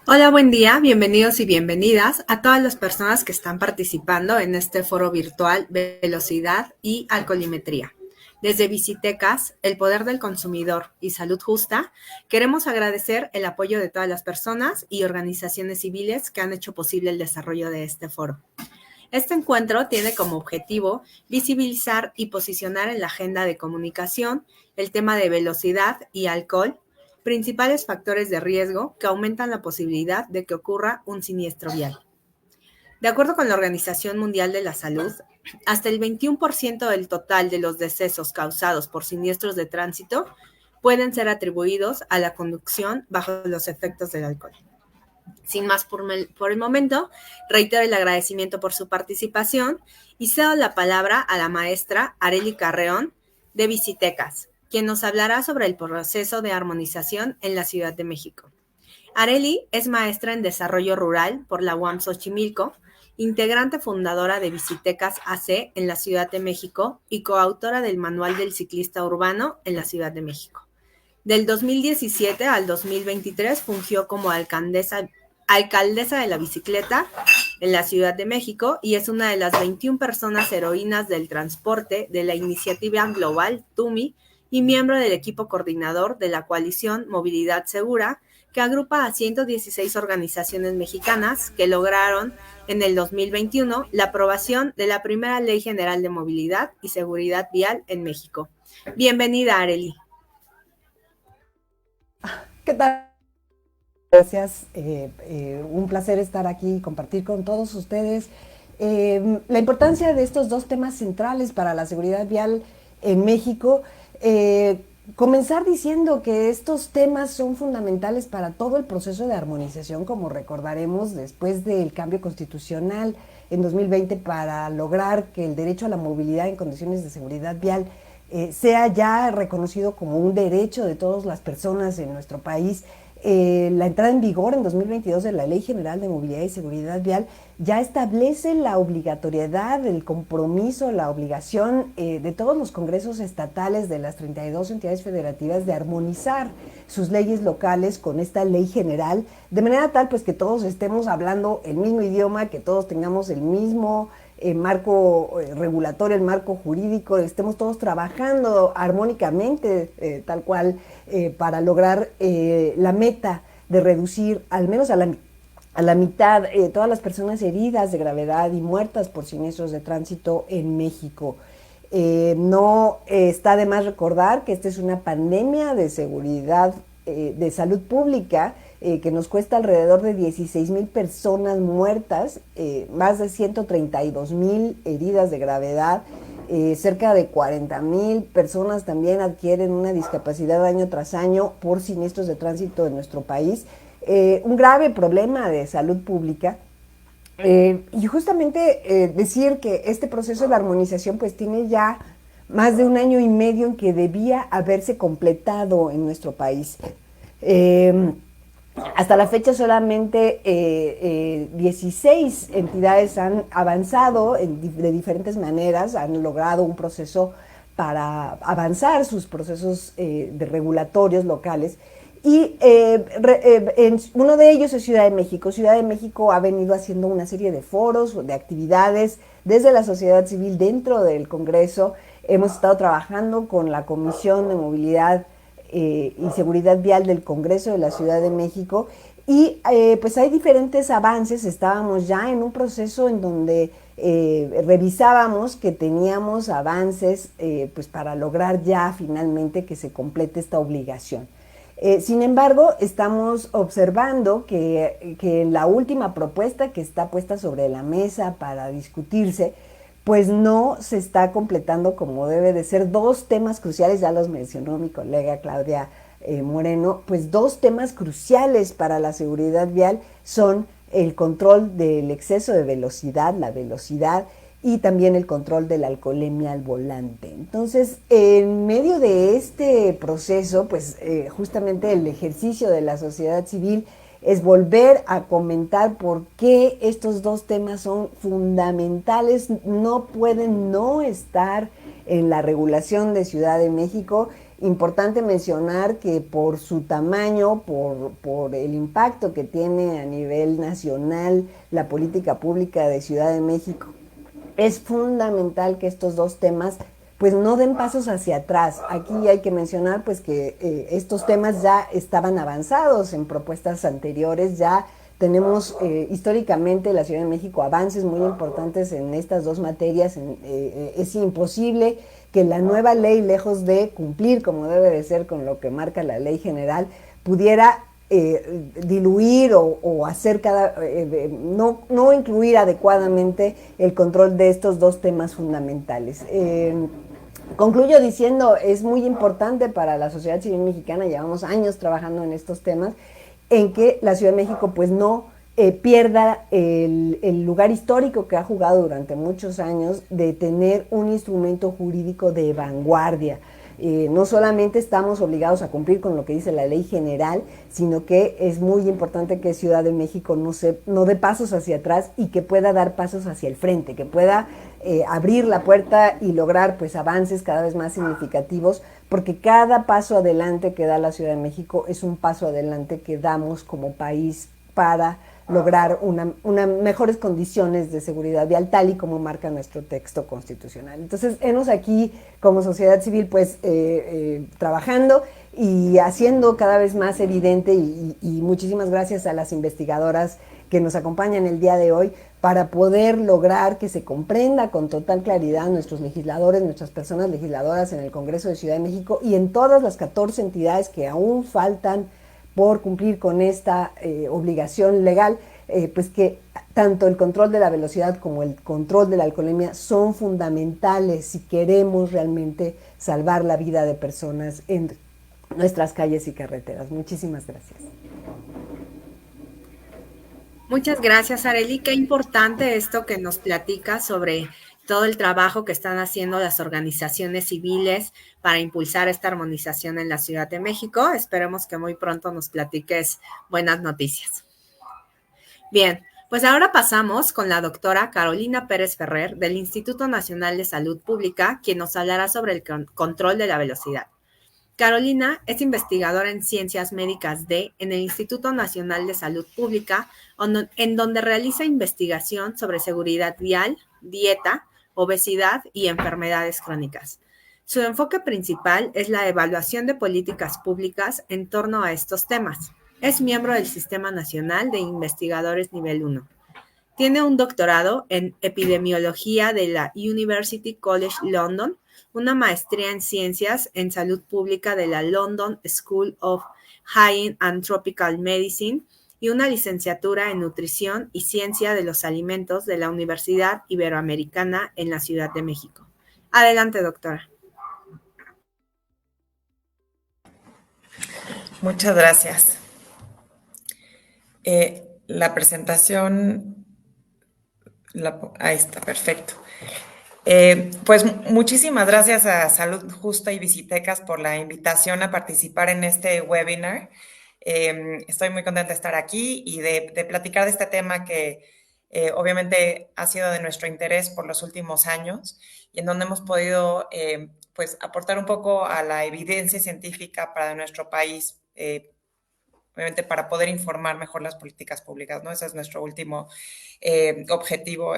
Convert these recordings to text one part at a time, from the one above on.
Hola, buen día, bienvenidos y bienvenidas a todas las personas que están participando en este foro virtual Velocidad y Alcoholimetría. Desde Visitecas, el poder del consumidor y salud justa, queremos agradecer el apoyo de todas las personas y organizaciones civiles que han hecho posible el desarrollo de este foro. Este encuentro tiene como objetivo visibilizar y posicionar en la agenda de comunicación el tema de velocidad y alcohol, principales factores de riesgo que aumentan la posibilidad de que ocurra un siniestro vial. De acuerdo con la Organización Mundial de la Salud, hasta el 21% del total de los decesos causados por siniestros de tránsito pueden ser atribuidos a la conducción bajo los efectos del alcohol. Sin más por el momento, reitero el agradecimiento por su participación y cedo la palabra a la maestra Arely Carreón de Visitecas, quien nos hablará sobre el proceso de armonización en la Ciudad de México. Arely es maestra en Desarrollo Rural por la UAM Xochimilco, integrante fundadora de Visitecas AC en la Ciudad de México y coautora del Manual del Ciclista Urbano en la Ciudad de México. Del 2017 al 2023 fungió como alcaldesa de la bicicleta en la Ciudad de México y es una de las 21 personas heroínas del transporte de la iniciativa global TUMI y miembro del equipo coordinador de la coalición Movilidad Segura, que agrupa a 116 organizaciones mexicanas que lograron en el 2021 la aprobación de la primera Ley General de Movilidad y Seguridad Vial en México. Bienvenida, Arely. ¿Qué tal? Gracias, un placer estar aquí y compartir con todos ustedes la importancia de estos dos temas centrales para la seguridad vial en México. Comenzar diciendo que estos temas son fundamentales para todo el proceso de armonización, como recordaremos, después del cambio constitucional en 2020 para lograr que el derecho a la movilidad en condiciones de seguridad vial sea ya reconocido como un derecho de todas las personas en nuestro país. La entrada en vigor en 2022 de la Ley General de Movilidad y Seguridad Vial ya establece la obligatoriedad, el compromiso, la obligación de todos los congresos estatales de las 32 entidades federativas de armonizar sus leyes locales con esta ley general, de manera tal pues que todos estemos hablando el mismo idioma, que todos tengamos el mismo marco regulatorio, el marco jurídico, estemos todos trabajando armónicamente, tal cual, para lograr la meta de reducir al menos a la mitad todas las personas heridas de gravedad y muertas por siniestros de tránsito en México. No está de más recordar que esta es una pandemia de seguridad, de salud pública, que nos cuesta alrededor de 16,000 personas muertas, más de 132,000 heridas de gravedad, cerca de 40,000 personas también adquieren una discapacidad año tras año por siniestros de tránsito en nuestro país. Un grave problema de salud pública. Y justamente decir que este proceso de armonización pues tiene ya más de un año y medio en que debía haberse completado en nuestro país. Hasta la fecha solamente 16 entidades han avanzado de diferentes maneras, han logrado un proceso para avanzar sus procesos de regulatorios locales. Y uno de ellos es Ciudad de México. Ciudad de México ha venido haciendo una serie de foros, de actividades desde la sociedad civil dentro del Congreso. Hemos estado trabajando con la Comisión de Movilidad y Seguridad Vial del Congreso de la Ciudad de México y pues hay diferentes avances. Estábamos ya en un proceso en donde revisábamos que teníamos avances pues para lograr ya finalmente que se complete esta obligación. Sin embargo, estamos observando que la última propuesta que está puesta sobre la mesa para discutirse, pues no se está completando como debe de ser. Dos temas cruciales, ya los mencionó mi colega Claudia Moreno, pues dos temas cruciales para la seguridad vial son el control del exceso de velocidad, la velocidad, y también el control de la alcoholemia al volante. Entonces, en medio de este proceso, pues justamente el ejercicio de la sociedad civil es volver a comentar por qué estos dos temas son fundamentales, no pueden no estar en la regulación de Ciudad de México importante mencionar que por su tamaño, por el impacto que tiene a nivel nacional la política pública de Ciudad de México, es fundamental que estos dos temas pues no den pasos hacia atrás. Aquí hay que mencionar pues que estos temas ya estaban avanzados en propuestas anteriores, ya tenemos históricamente en la Ciudad de México avances muy importantes en estas dos materias. Es imposible que la nueva ley, lejos de cumplir como debe de ser con lo que marca la ley general, pudiera diluir o hacer no incluir adecuadamente el control de estos dos temas fundamentales. Concluyo diciendo, es muy importante para la sociedad civil mexicana, llevamos años trabajando en estos temas, en que la Ciudad de México pues no pierda el lugar histórico que ha jugado durante muchos años de tener un instrumento jurídico de vanguardia. No solamente estamos obligados a cumplir con lo que dice la ley general, sino que es muy importante que Ciudad de México no dé pasos hacia atrás y que pueda dar pasos hacia el frente, que pueda abrir la puerta y lograr pues avances cada vez más significativos, porque cada paso adelante que da la Ciudad de México es un paso adelante que damos como país para lograr unas mejores condiciones de seguridad vial, tal y como marca nuestro texto constitucional. Entonces, hemos aquí como sociedad civil pues trabajando y haciendo cada vez más evidente, y muchísimas gracias a las investigadoras que nos acompañan el día de hoy, para poder lograr que se comprenda con total claridad nuestros legisladores, nuestras personas legisladoras en el Congreso de Ciudad de México y en todas las 14 entidades que aún faltan por cumplir con esta obligación legal, pues que tanto el control de la velocidad como el control de la alcoholemia son fundamentales si queremos realmente salvar la vida de personas en nuestras calles y carreteras. Muchísimas gracias. Muchas gracias, Arely. Qué importante esto que nos platica sobre todo el trabajo que están haciendo las organizaciones civiles para impulsar esta armonización en la Ciudad de México. Esperemos que muy pronto nos platiques buenas noticias. Bien, pues ahora pasamos con la doctora Carolina Pérez Ferrer del Instituto Nacional de Salud Pública, quien nos hablará sobre el control de la velocidad. Carolina es investigadora en Ciencias Médicas en el Instituto Nacional de Salud Pública, en donde realiza investigación sobre seguridad vial, dieta, obesidad y enfermedades crónicas. Su enfoque principal es la evaluación de políticas públicas en torno a estos temas. Es miembro del Sistema Nacional de Investigadores Nivel 1. Tiene un doctorado en epidemiología de la University College London, una maestría en ciencias en salud pública de la London School of Hygiene and Tropical Medicine y una licenciatura en nutrición y ciencia de los alimentos de la Universidad Iberoamericana en la Ciudad de México. Adelante, doctora. Muchas gracias. La presentación, ahí está, perfecto. Pues muchísimas gracias a Salud Justa y Visitecas por la invitación a participar en este webinar. Estoy muy contenta de estar aquí y de platicar de este tema que obviamente ha sido de nuestro interés por los últimos años y en donde hemos podido pues aportar un poco a la evidencia científica para nuestro país, obviamente para poder informar mejor las políticas públicas, ¿no? Ese es nuestro último objetivo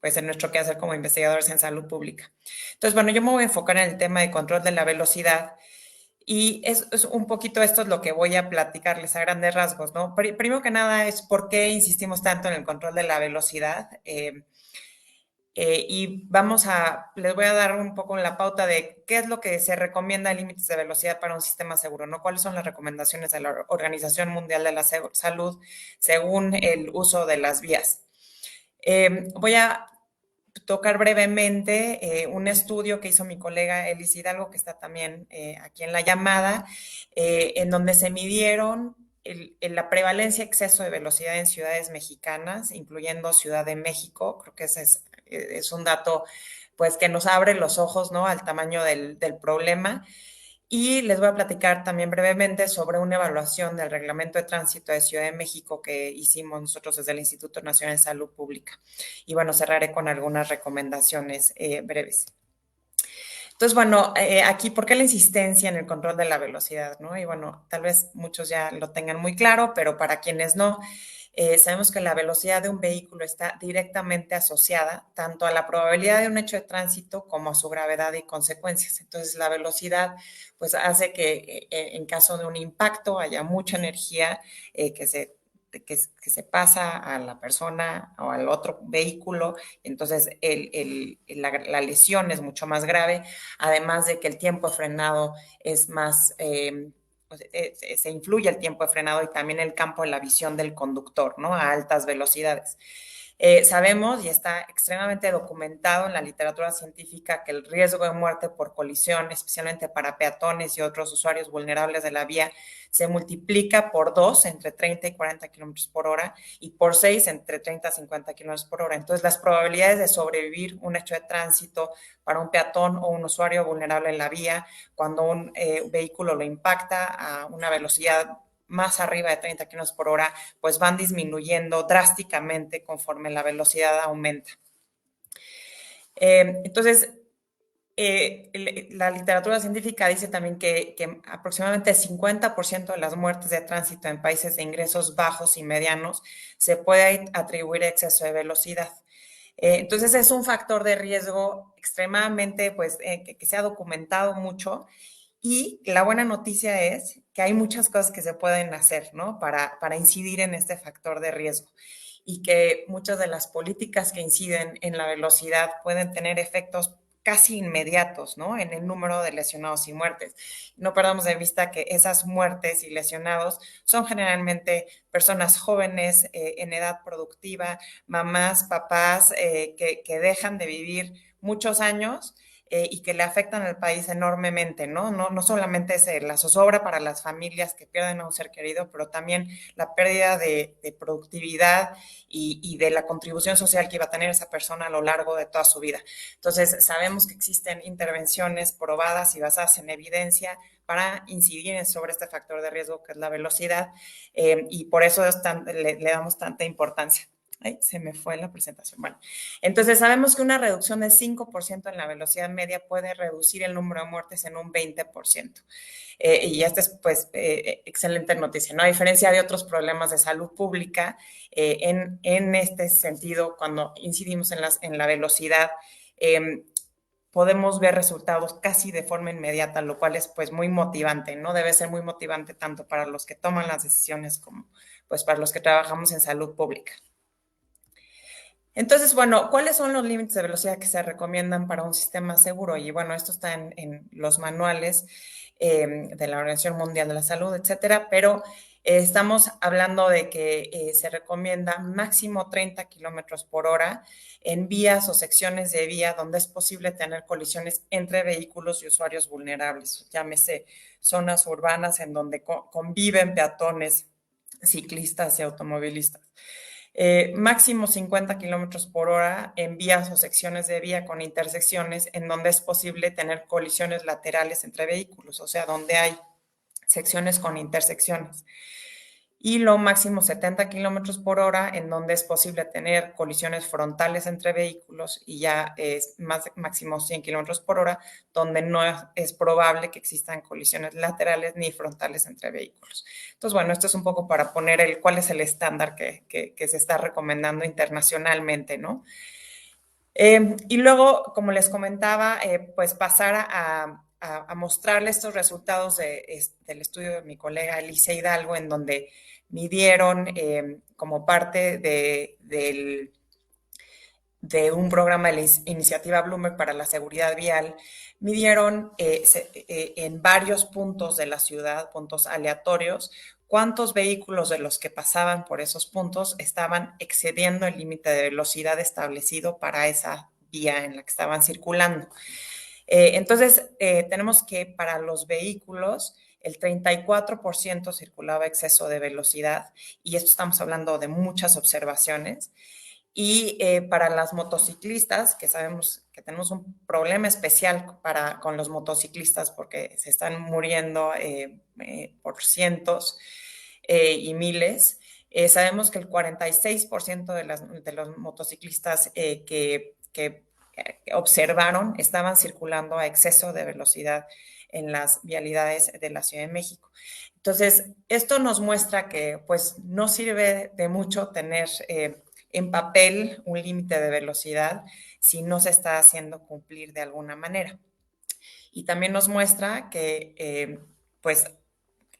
pues en nuestro quehacer como investigadores en salud pública. Entonces, bueno, yo me voy a enfocar en el tema de control de la velocidad y es un poquito esto es lo que voy a platicarles a grandes rasgos, ¿no? Primero que nada es por qué insistimos tanto en el control de la velocidad. Y les voy a dar un poco la pauta de qué es lo que se recomienda en límites de velocidad para un sistema seguro, ¿no? ¿Cuáles son las recomendaciones de la Organización Mundial de la Salud según el uso de las vías? Voy a tocar brevemente un estudio que hizo mi colega Elis Hidalgo, que está también aquí en la llamada, en donde se midieron la prevalencia exceso de velocidad en ciudades mexicanas, incluyendo Ciudad de México. Creo que ese es un dato pues que nos abre los ojos, ¿no?, al tamaño del problema. Y les voy a platicar también brevemente sobre una evaluación del Reglamento de Tránsito de Ciudad de México que hicimos nosotros desde el Instituto Nacional de Salud Pública. Y bueno, cerraré con algunas recomendaciones breves. Entonces, bueno, aquí, ¿por qué la insistencia en el control de la velocidad, no? Y bueno, tal vez muchos ya lo tengan muy claro, pero para quienes no, sabemos que la velocidad de un vehículo está directamente asociada tanto a la probabilidad de un hecho de tránsito como a su gravedad y consecuencias. Entonces, la velocidad, pues, hace que en caso de un impacto haya mucha energía que se pasa a la persona o al otro vehículo, entonces la lesión es mucho más grave, además de que el tiempo de frenado es más, pues, se influye el tiempo de frenado y también el campo de la visión del conductor, ¿no? A altas velocidades. Sabemos y está extremadamente documentado en la literatura científica que el riesgo de muerte por colisión, especialmente para peatones y otros usuarios vulnerables de la vía, se multiplica por 2 entre 30 y 40 kilómetros por hora y por 6 entre 30 y 50 kilómetros por hora. Entonces, las probabilidades de sobrevivir un hecho de tránsito para un peatón o un usuario vulnerable en la vía, cuando un vehículo lo impacta a una velocidad más arriba de 30 kilómetros por hora, pues van disminuyendo drásticamente conforme la velocidad aumenta. Entonces, la literatura científica dice también que aproximadamente el 50% de las muertes de tránsito en países de ingresos bajos y medianos se puede atribuir a exceso de velocidad. Entonces es un factor de riesgo extremadamente, pues, que se ha documentado mucho, y la buena noticia es que hay muchas cosas que se pueden hacer, ¿no? Para incidir en este factor de riesgo y que muchas de las políticas que inciden en la velocidad pueden tener efectos casi inmediatos, ¿no? En el número de lesionados y muertes. No perdamos de vista que esas muertes y lesionados son generalmente personas jóvenes, en edad productiva, mamás, papás, que dejan de vivir muchos años, y que le afectan al país enormemente, ¿no? No solamente es la zozobra para las familias que pierden a un ser querido, pero también la pérdida de productividad y de la contribución social que iba a tener esa persona a lo largo de toda su vida. Entonces, sabemos que existen intervenciones probadas y basadas en evidencia para incidir sobre este factor de riesgo que es la velocidad, y por eso le damos tanta importancia. Ay, se me fue la presentación. Bueno, entonces sabemos que una reducción del 5% en la velocidad media puede reducir el número de muertes en un 20%. Y esta es, pues, excelente noticia, ¿no? A diferencia de otros problemas de salud pública, en este sentido, cuando incidimos en la velocidad, podemos ver resultados casi de forma inmediata, lo cual es, pues, muy motivante, ¿no? Debe ser muy motivante tanto para los que toman las decisiones como, pues, para los que trabajamos en salud pública. Entonces, bueno, ¿cuáles son los límites de velocidad que se recomiendan para un sistema seguro? Y bueno, esto está en los manuales, de la Organización Mundial de la Salud, etcétera, pero estamos hablando de que se recomienda máximo 30 kilómetros por hora en vías o secciones de vía donde es posible tener colisiones entre vehículos y usuarios vulnerables, llámese zonas urbanas en donde conviven peatones, ciclistas y automovilistas. Máximo 50 kilómetros por hora en vías o secciones de vía con intersecciones en donde es posible tener colisiones laterales entre vehículos, o sea, donde hay secciones con intersecciones. Y lo máximo 70 kilómetros por hora en donde es posible tener colisiones frontales entre vehículos, y ya es máximo 100 kilómetros por hora donde no es probable que existan colisiones laterales ni frontales entre vehículos. Entonces, bueno, esto es un poco para poner cuál es el estándar que se está recomendando internacionalmente, ¿no? Y luego, como les comentaba, pues pasar a mostrarles estos resultados del estudio de mi colega Elisa Hidalgo, en donde midieron, como parte de un programa de la iniciativa Bloomberg para la seguridad vial, midieron en varios puntos de la ciudad, puntos aleatorios, cuántos vehículos de los que pasaban por esos puntos estaban excediendo el límite de velocidad establecido para esa vía en la que estaban circulando. Entonces, tenemos que para los vehículos el 34% circulaba a exceso de velocidad, y esto estamos hablando de muchas observaciones. Y para las motociclistas, que sabemos que tenemos un problema especial con los motociclistas porque se están muriendo por cientos y miles, sabemos que el 46% de los motociclistas que observaron estaban circulando a exceso de velocidad en las vialidades de la Ciudad de México. Entonces, esto nos muestra que pues no sirve de mucho tener en papel un límite de velocidad si no se está haciendo cumplir de alguna manera. Y también nos muestra que pues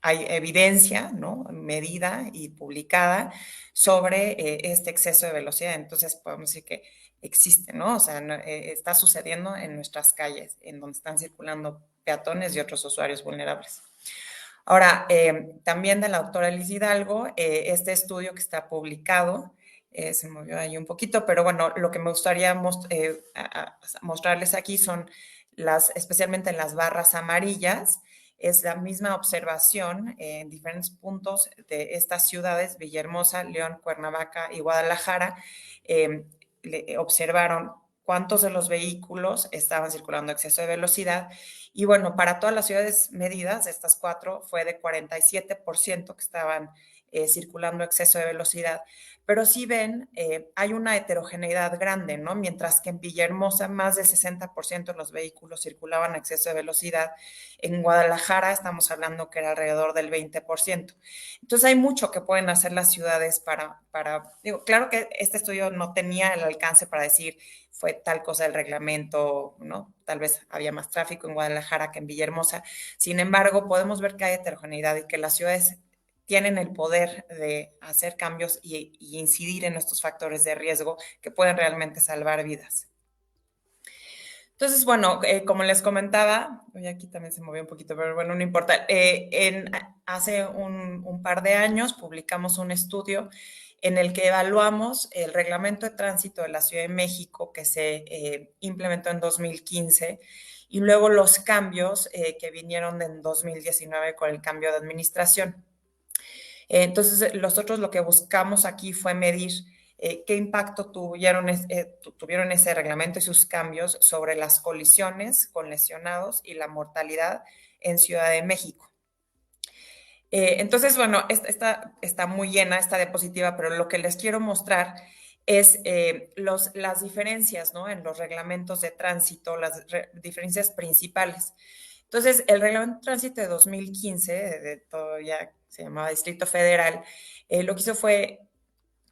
hay evidencia, ¿no? Medida y publicada sobre este exceso de velocidad. Entonces podemos decir que existe, ¿no? O sea, no, está sucediendo en nuestras calles, en donde están circulando peatones y otros usuarios vulnerables. Ahora, también de la autora Liz Hidalgo, este estudio que está publicado, se movió ahí un poquito, pero bueno, lo que me gustaría mostrarles aquí son especialmente en las barras amarillas, es la misma observación en diferentes puntos de estas ciudades, Villahermosa, León, Cuernavaca y Guadalajara, observaron cuántos de los vehículos estaban circulando a exceso de velocidad. Y bueno, para todas las ciudades medidas, estas 4, fue de 47% que estaban circulando a exceso de velocidad. Pero si ven, hay una heterogeneidad grande, ¿no? Mientras que en Villahermosa más del 60% de los vehículos circulaban a exceso de velocidad. En Guadalajara estamos hablando que era alrededor del 20%. Entonces hay mucho que pueden hacer las ciudades digo, claro que este estudio no tenía el alcance para decir fue tal cosa el reglamento, ¿no? Tal vez había más tráfico en Guadalajara que en Villahermosa. Sin embargo, podemos ver que hay heterogeneidad y que las ciudades tienen el poder de hacer cambios y incidir en estos factores de riesgo que pueden realmente salvar vidas. Entonces, bueno, como les comentaba, hoy aquí también se movió un poquito, pero bueno, no importa. Hace un par de años publicamos un estudio en el que evaluamos el reglamento de tránsito de la Ciudad de México que se implementó en 2015 y luego los cambios que vinieron en 2019 con el cambio de administración. Entonces, nosotros lo que buscamos aquí fue medir qué impacto tuvieron ese reglamento y sus cambios sobre las colisiones con lesionados y la mortalidad en Ciudad de México. Entonces, bueno, esta está muy llena, esta diapositiva, pero lo que les quiero mostrar es las diferencias, ¿no? En los reglamentos de tránsito, las diferencias principales. Entonces, el reglamento de tránsito de 2015, todavía se llamaba Distrito Federal, lo que hizo fue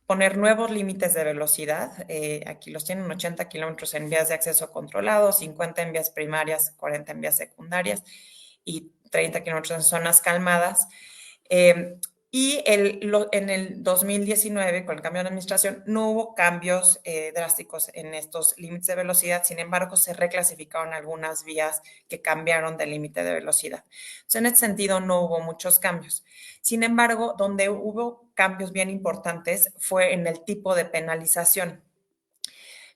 poner nuevos límites de velocidad. Aquí los tienen 80 kilómetros en vías de acceso controlado, 50 en vías primarias, 40 en vías secundarias y 30 kilómetros en zonas calmadas. Y en el 2019, con el cambio de administración, no hubo cambios drásticos en estos límites de velocidad. Sin embargo, se reclasificaron algunas vías que cambiaron de límite de velocidad. Entonces, en este sentido, no hubo muchos cambios. Sin embargo, donde hubo cambios bien importantes fue en el tipo de penalización.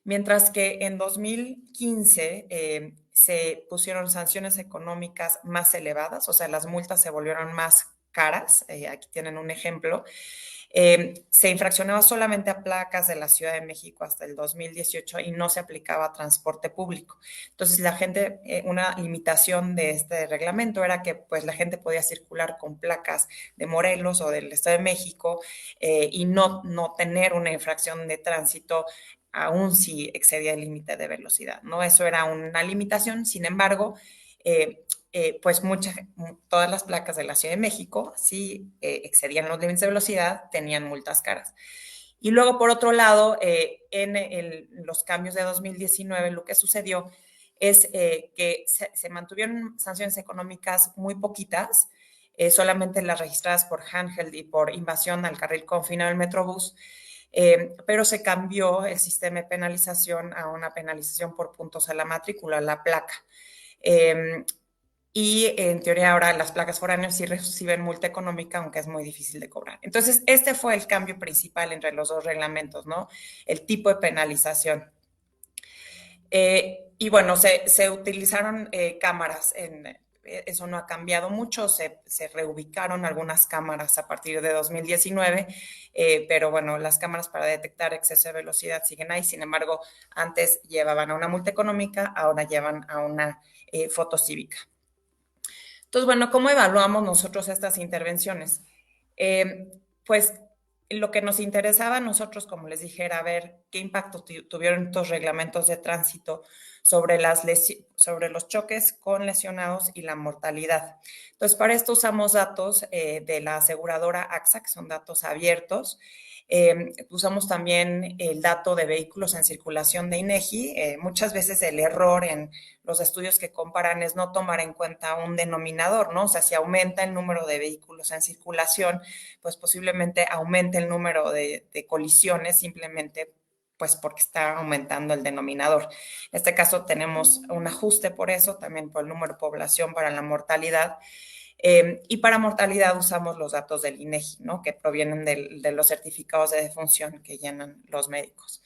Mientras que en 2015 se pusieron sanciones económicas más elevadas, o sea, las multas se volvieron más caras. Aquí tienen un ejemplo. Se infraccionaba solamente a placas de la Ciudad de México hasta el 2018 y no se aplicaba a transporte público. Entonces, la gente, una limitación de este reglamento era que pues la gente podía circular con placas de Morelos o del Estado de México y no tener una infracción de tránsito aún si excedía el límite de velocidad, ¿no? Eso era una limitación. Sin embargo, pues todas las placas de la Ciudad de México, si excedían los límites de velocidad, tenían multas caras. Y luego, por otro lado, en los cambios de 2019, lo que sucedió es que se mantuvieron sanciones económicas muy poquitas, solamente las registradas por handheld y por invasión al carril confinado del Metrobús, pero se cambió el sistema de penalización a una penalización por puntos a la matrícula, la placa. Y en teoría ahora las placas foráneas sí reciben multa económica, aunque es muy difícil de cobrar. Entonces, este fue el cambio principal entre los dos reglamentos, ¿no? El tipo de penalización. Y bueno, se utilizaron cámaras eso no ha cambiado mucho, se reubicaron algunas cámaras a partir de 2019, pero bueno, las cámaras para detectar exceso de velocidad siguen ahí. Sin embargo, antes llevaban a una multa económica, ahora llevan a una foto cívica. Entonces, bueno, ¿cómo evaluamos nosotros estas intervenciones? Pues lo que nos interesaba a nosotros, como les dije, era ver qué impacto tuvieron estos reglamentos de tránsito sobre, sobre los choques con lesionados y la mortalidad. Entonces, para esto usamos datos de la aseguradora AXA, que son datos abiertos. Usamos también el dato de vehículos en circulación de INEGI. Muchas veces el error en los estudios que comparan es no tomar en cuenta un denominador, ¿no? O sea, si aumenta el número de vehículos en circulación, pues posiblemente aumente el número de colisiones simplemente pues porque está aumentando el denominador. En este caso tenemos un ajuste por eso, también por el número de población para la mortalidad. Y para mortalidad usamos los datos del INEGI, ¿no? Que provienen de los certificados de defunción que llenan los médicos.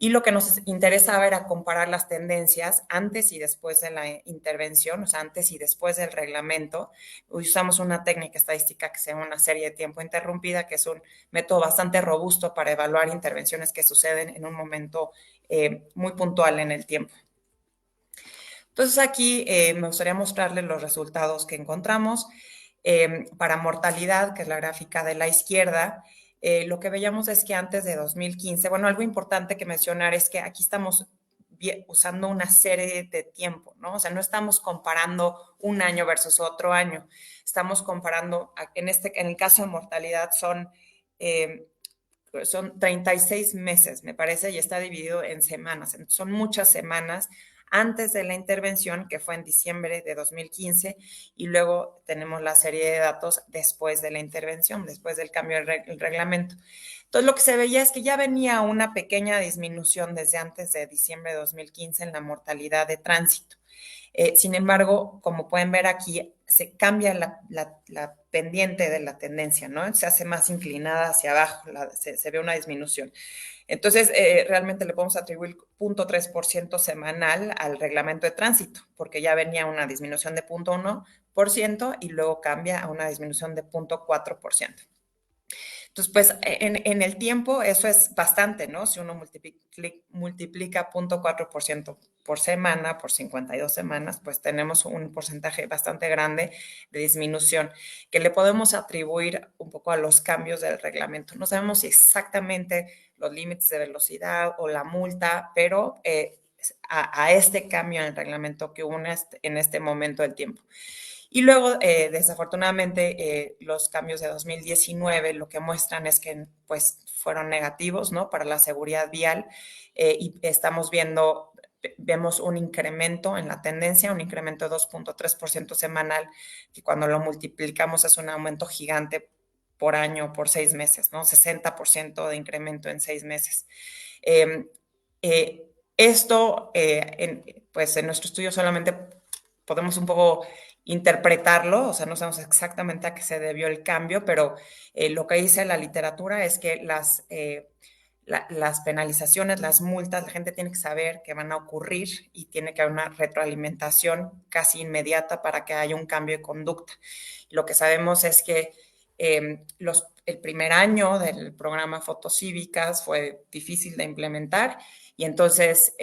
Y lo que nos interesaba era comparar las tendencias antes y después de la intervención, o sea, antes y después del reglamento. Usamos una técnica estadística que se llama una serie de tiempo interrumpida, que es un método bastante robusto para evaluar intervenciones que suceden en un momento muy puntual en el tiempo. Entonces aquí me gustaría mostrarles los resultados que encontramos. Para mortalidad, que es la gráfica de la izquierda, lo que veíamos es que antes de 2015, bueno, algo importante que mencionar es que aquí estamos usando una serie de tiempo, ¿no? O sea, no estamos comparando un año versus otro año, estamos comparando, en el caso de mortalidad son 36 meses, me parece, y está dividido en semanas. Son muchas semanas antes de la intervención, que fue en diciembre de 2015, y luego tenemos la serie de datos después de la intervención, después del cambio del reglamento. Entonces, lo que se veía es que ya venía una pequeña disminución desde antes de diciembre de 2015 en la mortalidad de tránsito. Sin embargo, como pueden ver aquí, se cambia la pendiente de la tendencia, ¿no? Se hace más inclinada hacia abajo, se ve una disminución. Entonces, realmente le podemos atribuir 0.3% semanal al reglamento de tránsito, porque ya venía una disminución de 0.1% y luego cambia a una disminución de 0.4%. Entonces, pues en el tiempo eso es bastante, ¿no? Si uno multiplica 0.4% por semana, por 52 semanas, pues tenemos un porcentaje bastante grande de disminución que le podemos atribuir un poco a los cambios del reglamento. No sabemos si exactamente los límites de velocidad o la multa, pero a este cambio en el reglamento que hubo en este momento del tiempo. Y luego, desafortunadamente, los cambios de 2019 lo que muestran es que pues, fueron negativos, ¿no? Para la seguridad vial y vemos un incremento en la tendencia, un incremento de 2.3% semanal, que cuando lo multiplicamos es un aumento gigante por año, por 6 meses, ¿no? 60% de incremento en 6 meses. Esto, pues en nuestro estudio solamente podemos un poco interpretarlo, o sea, no sabemos exactamente a qué se debió el cambio, pero lo que dice la literatura es que las penalizaciones, las multas, la gente tiene que saber que van a ocurrir y tiene que haber una retroalimentación casi inmediata para que haya un cambio de conducta. Lo que sabemos es que el primer año del programa Fotocívicas fue difícil de implementar y entonces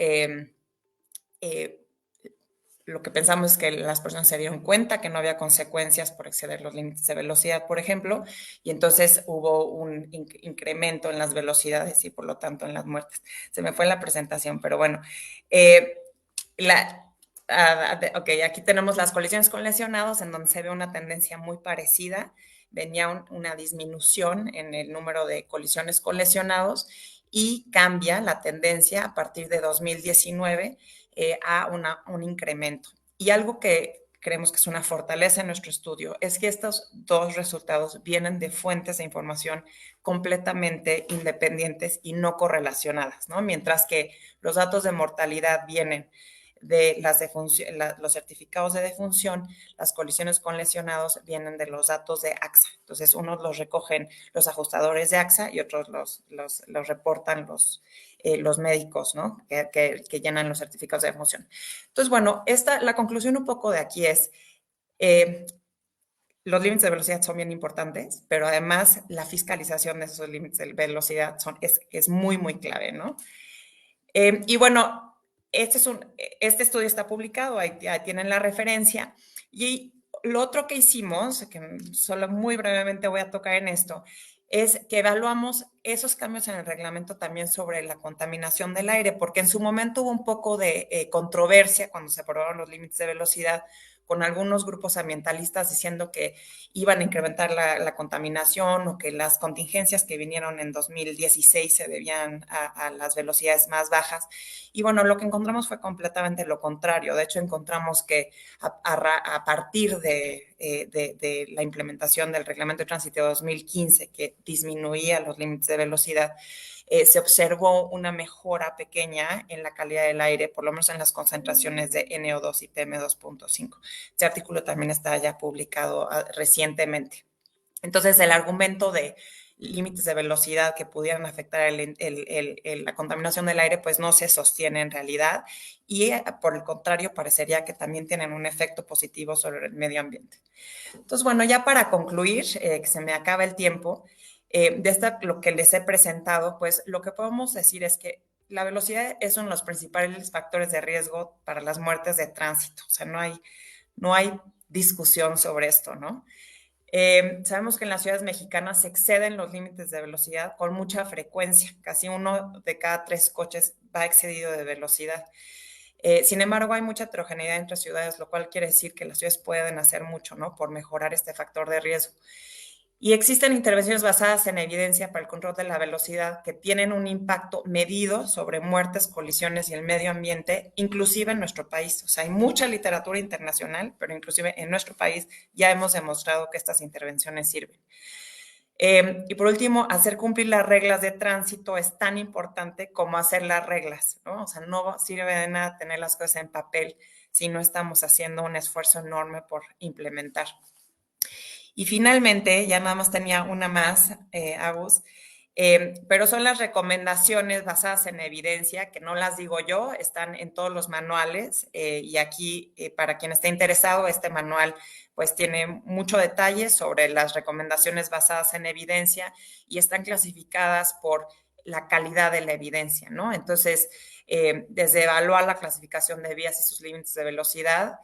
lo que pensamos es que las personas se dieron cuenta que no había consecuencias por exceder los límites de velocidad, por ejemplo, y entonces hubo un incremento en las velocidades y por lo tanto en las muertes. Se me fue la presentación, pero bueno. Ok, aquí tenemos las colisiones con lesionados, en donde se ve una tendencia muy parecida. Venía una disminución en el número de colisiones con lesionados y cambia la tendencia a partir de 2019 a un incremento. Y algo que creemos que es una fortaleza en nuestro estudio es que estos dos resultados vienen de fuentes de información completamente independientes y no correlacionadas, ¿no? Mientras que los datos de mortalidad vienen de los certificados de defunción, las colisiones con lesionados vienen de los datos de AXA. Entonces, unos los recogen los ajustadores de AXA y otros los reportan los médicos, ¿no? Que llenan los certificados de defunción. Entonces, bueno, la conclusión un poco de aquí es, los límites de velocidad son bien importantes, pero además la fiscalización de esos límites de velocidad es muy, muy clave, ¿no? Y bueno, este estudio está publicado, ahí tienen la referencia. Y lo otro que hicimos, que solo muy brevemente voy a tocar en esto, es que evaluamos esos cambios en el reglamento también sobre la contaminación del aire, porque en su momento hubo un poco de controversia cuando se aprobaron los límites de velocidad, con algunos grupos ambientalistas diciendo que iban a incrementar la contaminación o que las contingencias que vinieron en 2016 se debían a las velocidades más bajas. Y bueno, lo que encontramos fue completamente lo contrario. De hecho, encontramos que a partir de la implementación del Reglamento de Tránsito de 2015, que disminuía los límites de velocidad, se observó una mejora pequeña en la calidad del aire, por lo menos en las concentraciones de NO2 y PM2.5. Este artículo también está ya publicado recientemente. Entonces, el argumento de límites de velocidad que pudieran afectar la contaminación del aire, pues no se sostiene en realidad y por el contrario parecería que también tienen un efecto positivo sobre el medio ambiente. Entonces, bueno, ya para concluir, que se me acaba el tiempo, lo que les he presentado, pues lo que podemos decir es que la velocidad es uno de los principales factores de riesgo para las muertes de tránsito. O sea, no hay discusión sobre esto, ¿no? Sabemos que en las ciudades mexicanas se exceden los límites de velocidad con mucha frecuencia. Casi 1 de cada 3 coches va excedido de velocidad. Sin embargo, hay mucha heterogeneidad entre ciudades, lo cual quiere decir que las ciudades pueden hacer mucho, ¿no? Por mejorar este factor de riesgo. Y existen intervenciones basadas en evidencia para el control de la velocidad que tienen un impacto medido sobre muertes, colisiones y el medio ambiente, inclusive en nuestro país. O sea, hay mucha literatura internacional, pero inclusive en nuestro país ya hemos demostrado que estas intervenciones sirven. Y por último, hacer cumplir las reglas de tránsito es tan importante como hacer las reglas, ¿no? O sea, no sirve de nada tener las cosas en papel si no estamos haciendo un esfuerzo enorme por implementar. Y finalmente, ya nada más tenía una más, Agus, pero son las recomendaciones basadas en evidencia, que no las digo yo, están en todos los manuales y aquí, para quien esté interesado, este manual pues tiene mucho detalle sobre las recomendaciones basadas en evidencia y están clasificadas por la calidad de la evidencia, ¿no? Entonces, desde evaluar la clasificación de vías y sus límites de velocidad,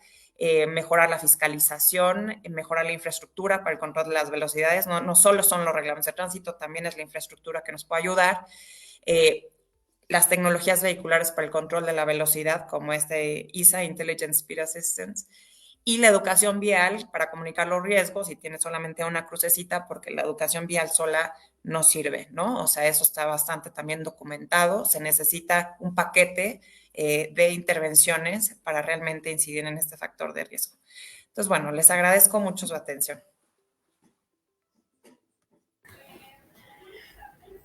mejorar la fiscalización, mejorar la infraestructura para el control de las velocidades. No solo son los reglamentos de tránsito, también es la infraestructura que nos puede ayudar. Las tecnologías vehiculares para el control de la velocidad, como ISA, Intelligent Speed Assistance, y la educación vial para comunicar los riesgos si tiene solamente una crucecita, porque la educación vial sola no sirve, ¿no? O sea, eso está bastante también documentado. Se necesita un paquete de intervenciones para realmente incidir en este factor de riesgo. Entonces, bueno, les agradezco mucho su atención.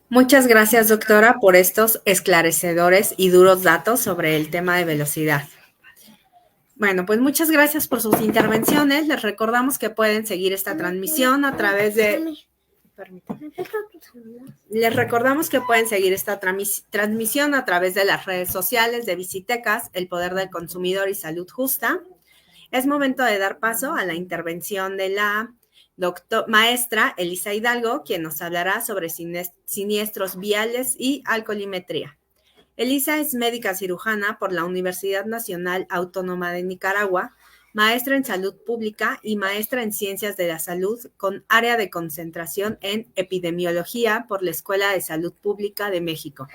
Muchas gracias, doctora, por estos esclarecedores y duros datos sobre el tema de velocidad. Bueno, pues muchas gracias por sus intervenciones. Les recordamos que pueden seguir esta transmisión a través de... Les recordamos que pueden seguir esta transmisión a través de las redes sociales de Visitecas, El Poder del Consumidor y Salud Justa. Es momento de dar paso a la intervención de la maestra Elisa Hidalgo, quien nos hablará sobre siniestros viales y alcoholimetría. Elisa es médica cirujana por la Universidad Nacional Autónoma de Nicaragua, maestra en salud pública y maestra en ciencias de la salud con área de concentración en epidemiología por la Escuela de Salud Pública de México.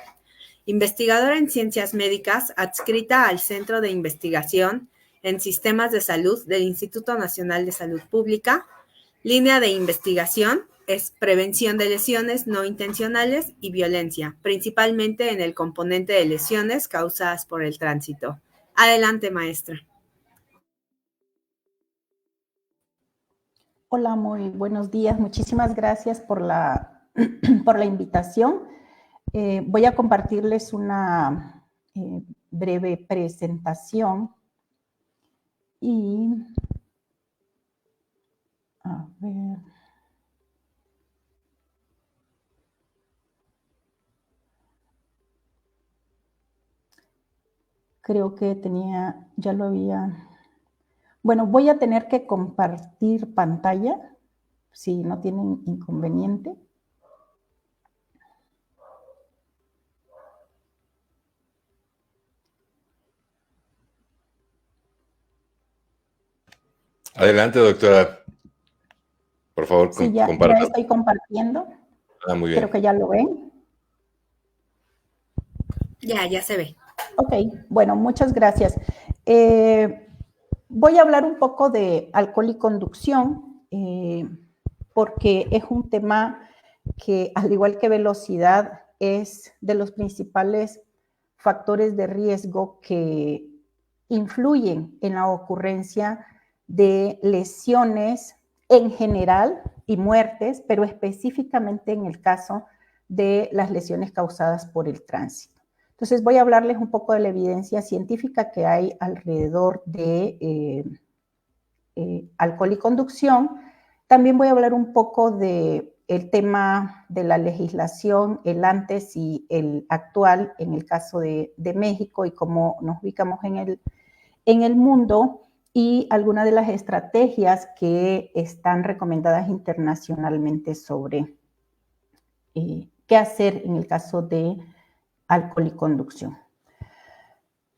Investigadora en ciencias médicas adscrita al Centro de Investigación en Sistemas de Salud del Instituto Nacional de Salud Pública. Línea de investigación es prevención de lesiones no intencionales y violencia, principalmente en el componente de lesiones causadas por el tránsito. Adelante, maestra. Hola, muy buenos días. Muchísimas gracias por la, por la invitación. Voy a compartirles una breve presentación y a ver. Creo que ya lo había. Bueno, voy a tener que compartir pantalla, si no tienen inconveniente. Adelante, doctora. Por favor, sí, ya comparta. estoy compartiendo. Muy Creo bien. que ya lo ven. Ya se ve. Ok, bueno, muchas gracias. Voy a hablar un poco de alcohol y conducción, porque es un tema que, al igual que velocidad, es de los principales factores de riesgo que influyen en la ocurrencia de lesiones en general y muertes, pero específicamente en el caso de las lesiones causadas por el tránsito. Entonces voy a hablarles un poco de la evidencia científica que hay alrededor de alcohol y conducción. También voy a hablar un poco de el tema de la legislación, el antes y el actual en el caso de México y cómo nos ubicamos en el mundo y algunas de las estrategias que están recomendadas internacionalmente sobre qué hacer en el caso de alcohol y conducción.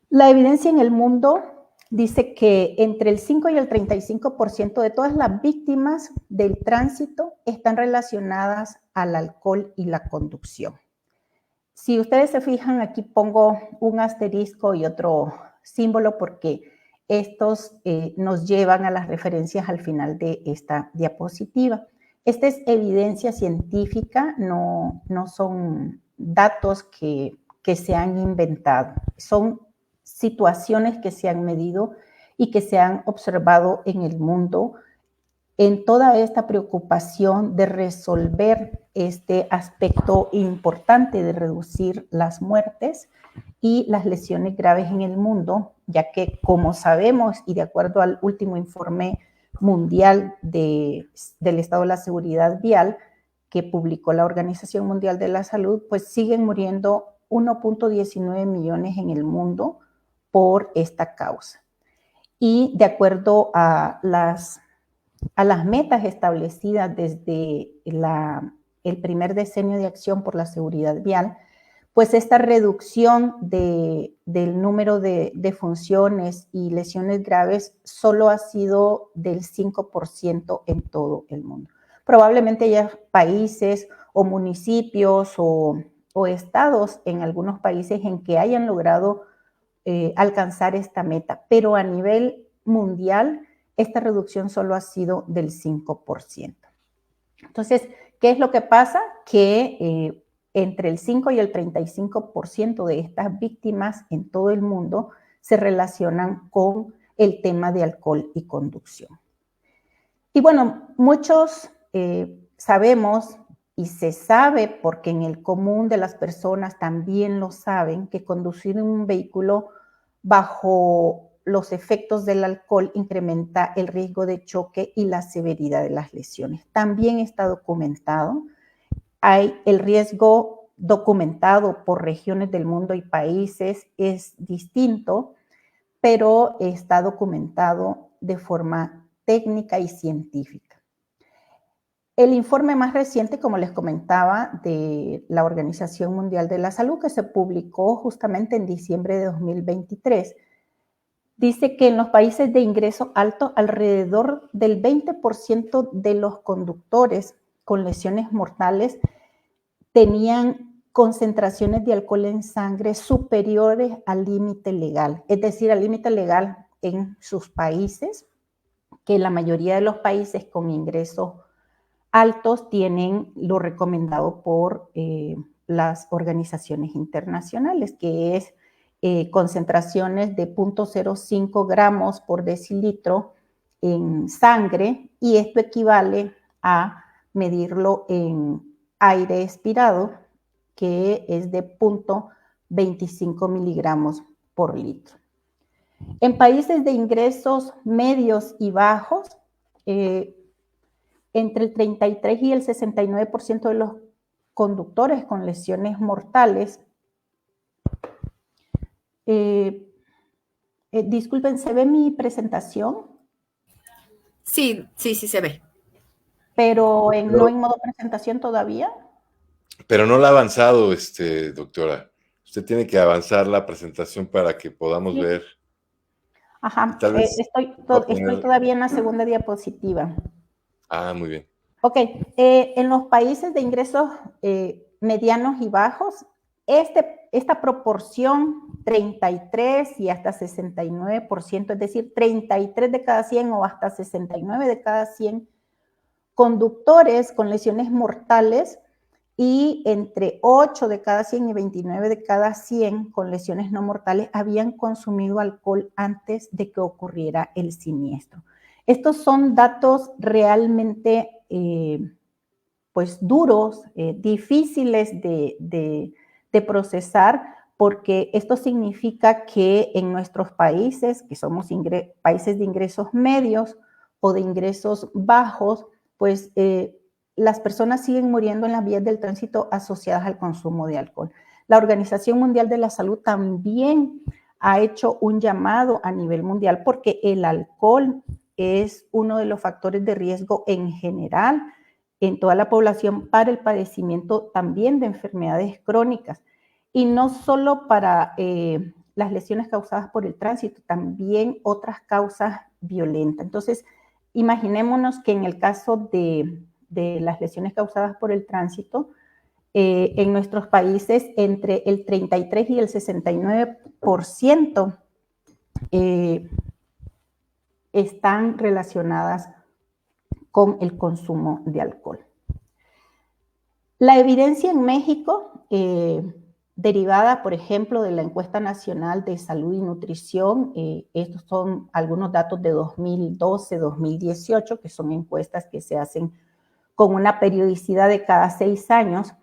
La evidencia en el mundo dice que entre el 5 y el 35% de todas las víctimas del tránsito están relacionadas al alcohol y la conducción. Si ustedes se fijan, aquí pongo un asterisco y otro símbolo porque estos nos llevan a las referencias al final de esta diapositiva. Esta es evidencia científica, no son datos que se han inventado, son situaciones que se han medido y que se han observado en el mundo en toda esta preocupación de resolver este aspecto importante de reducir las muertes y las lesiones graves en el mundo, ya que, como sabemos, y de acuerdo al último informe mundial del estado de la seguridad vial que publicó la Organización Mundial de la Salud, pues siguen muriendo 1.19 millones en el mundo por esta causa. Y de acuerdo a las metas establecidas desde el primer decenio de acción por la seguridad vial, pues esta reducción del número de funciones y lesiones graves solo ha sido del 5% en todo el mundo. Probablemente haya países o municipios o estados en algunos países en que hayan logrado alcanzar esta meta, pero a nivel mundial esta reducción solo ha sido del 5%. Entonces, ¿qué es lo que pasa? Que entre el 5 y el 35% de estas víctimas en todo el mundo se relacionan con el tema de alcohol y conducción. Y bueno, muchos sabemos y se sabe, porque en el común de las personas también lo saben, que conducir un vehículo bajo los efectos del alcohol incrementa el riesgo de choque y la severidad de las lesiones. También está documentado. Hay el riesgo documentado por regiones del mundo y países es distinto, pero está documentado de forma técnica y científica. El informe más reciente, como les comentaba, de la Organización Mundial de la Salud, que se publicó justamente en diciembre de 2023, dice que en los países de ingreso alto, alrededor del 20% de los conductores con lesiones mortales tenían concentraciones de alcohol en sangre superiores al límite legal, es decir, al límite legal en sus países, que la mayoría de los países con ingresos altos tienen lo recomendado por las organizaciones internacionales, que es concentraciones de 0.05 gramos por decilitro en sangre, y esto equivale a medirlo en aire expirado, que es de 0.25 miligramos por litro. En países de ingresos medios y bajos, entre el 33 y el 69% de los conductores con lesiones mortales. Disculpen, ¿se ve mi presentación? Sí se ve. Pero no en modo presentación todavía. Pero no la ha avanzado, doctora. Usted tiene que avanzar la presentación para que podamos ver. Ajá, Tal vez estoy todavía en la segunda diapositiva. Muy bien. Ok, en los países de ingresos medianos y bajos, esta proporción 33 y hasta 69%, es decir, 33 de cada 100 o hasta 69 de cada 100 conductores con lesiones mortales y entre 8 de cada 100 y 29 de cada 100 con lesiones no mortales habían consumido alcohol antes de que ocurriera el siniestro. Estos son datos realmente pues duros, difíciles de procesar, porque esto significa que en nuestros países, que somos países de ingresos medios o de ingresos bajos, pues las personas siguen muriendo en las vías del tránsito asociadas al consumo de alcohol. La Organización Mundial de la Salud también ha hecho un llamado a nivel mundial porque el alcohol es uno de los factores de riesgo en general en toda la población para el padecimiento también de enfermedades crónicas y no solo para las lesiones causadas por el tránsito, también otras causas violentas. Entonces, imaginémonos que en el caso de las lesiones causadas por el tránsito, en nuestros países entre el 33 y el 69% están relacionadas con el consumo de alcohol. La evidencia en México, derivada, por ejemplo, de la Encuesta Nacional de Salud y Nutrición, estos son algunos datos de 2012-2018, que son encuestas que se hacen con una periodicidad de cada 6 años.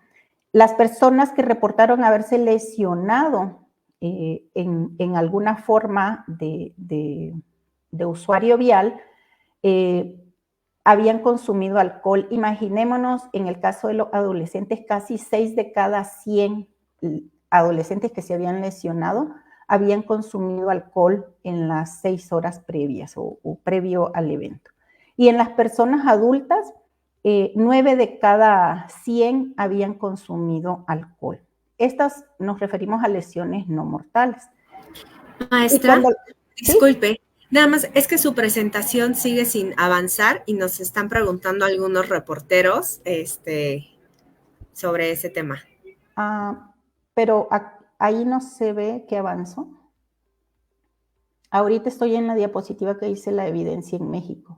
Las personas que reportaron haberse lesionado en alguna forma de usuario vial, habían consumido alcohol. Imaginémonos, en el caso de los adolescentes, casi 6 de cada 100 adolescentes que se habían lesionado habían consumido alcohol en las 6 horas previas o previo al evento. Y en las personas adultas, 9 de cada 100 habían consumido alcohol. Estas nos referimos a lesiones no mortales. Maestra, disculpe. Nada más, es que su presentación sigue sin avanzar y nos están preguntando algunos reporteros sobre ese tema. Pero ahí no se ve que avanzó. Ahorita estoy en la diapositiva que dice la evidencia en México.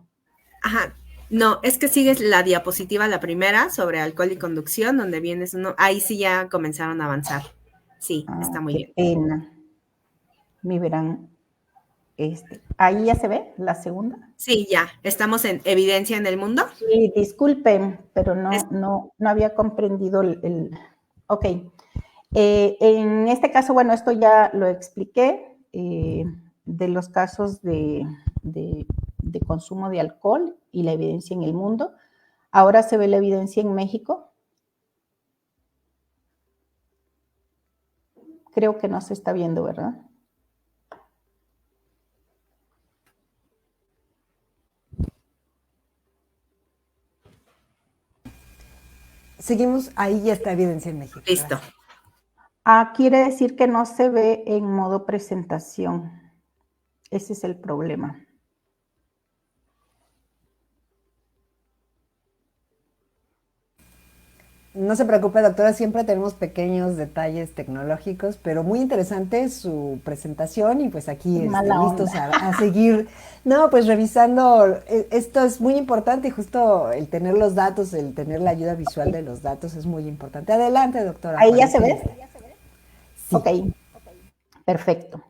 Ajá, no, es que sigue la diapositiva, la primera, sobre alcohol y conducción, donde vienes uno, ahí sí ya comenzaron a avanzar. Sí, está muy bien. Qué pena. Me verán. ¿Ahí ya se ve la segunda? Sí, ya, estamos en evidencia en el mundo. Sí, disculpen, pero no había comprendido Ok. En este caso, bueno, esto ya lo expliqué, de los casos de consumo de alcohol y la evidencia en el mundo. Ahora se ve la evidencia en México. Creo que no se está viendo, ¿verdad? Seguimos, ahí ya está evidencia en México. Listo. Quiere decir que no se ve en modo presentación. Ese es el problema. No se preocupe, doctora, siempre tenemos pequeños detalles tecnológicos, pero muy interesante su presentación y pues aquí listos a seguir, pues revisando. Esto es muy importante y justo el tener los datos, el tener la ayuda visual de los datos es muy importante. Adelante, doctora. ¿Ahí ya se ve? Sí. Ok, perfecto.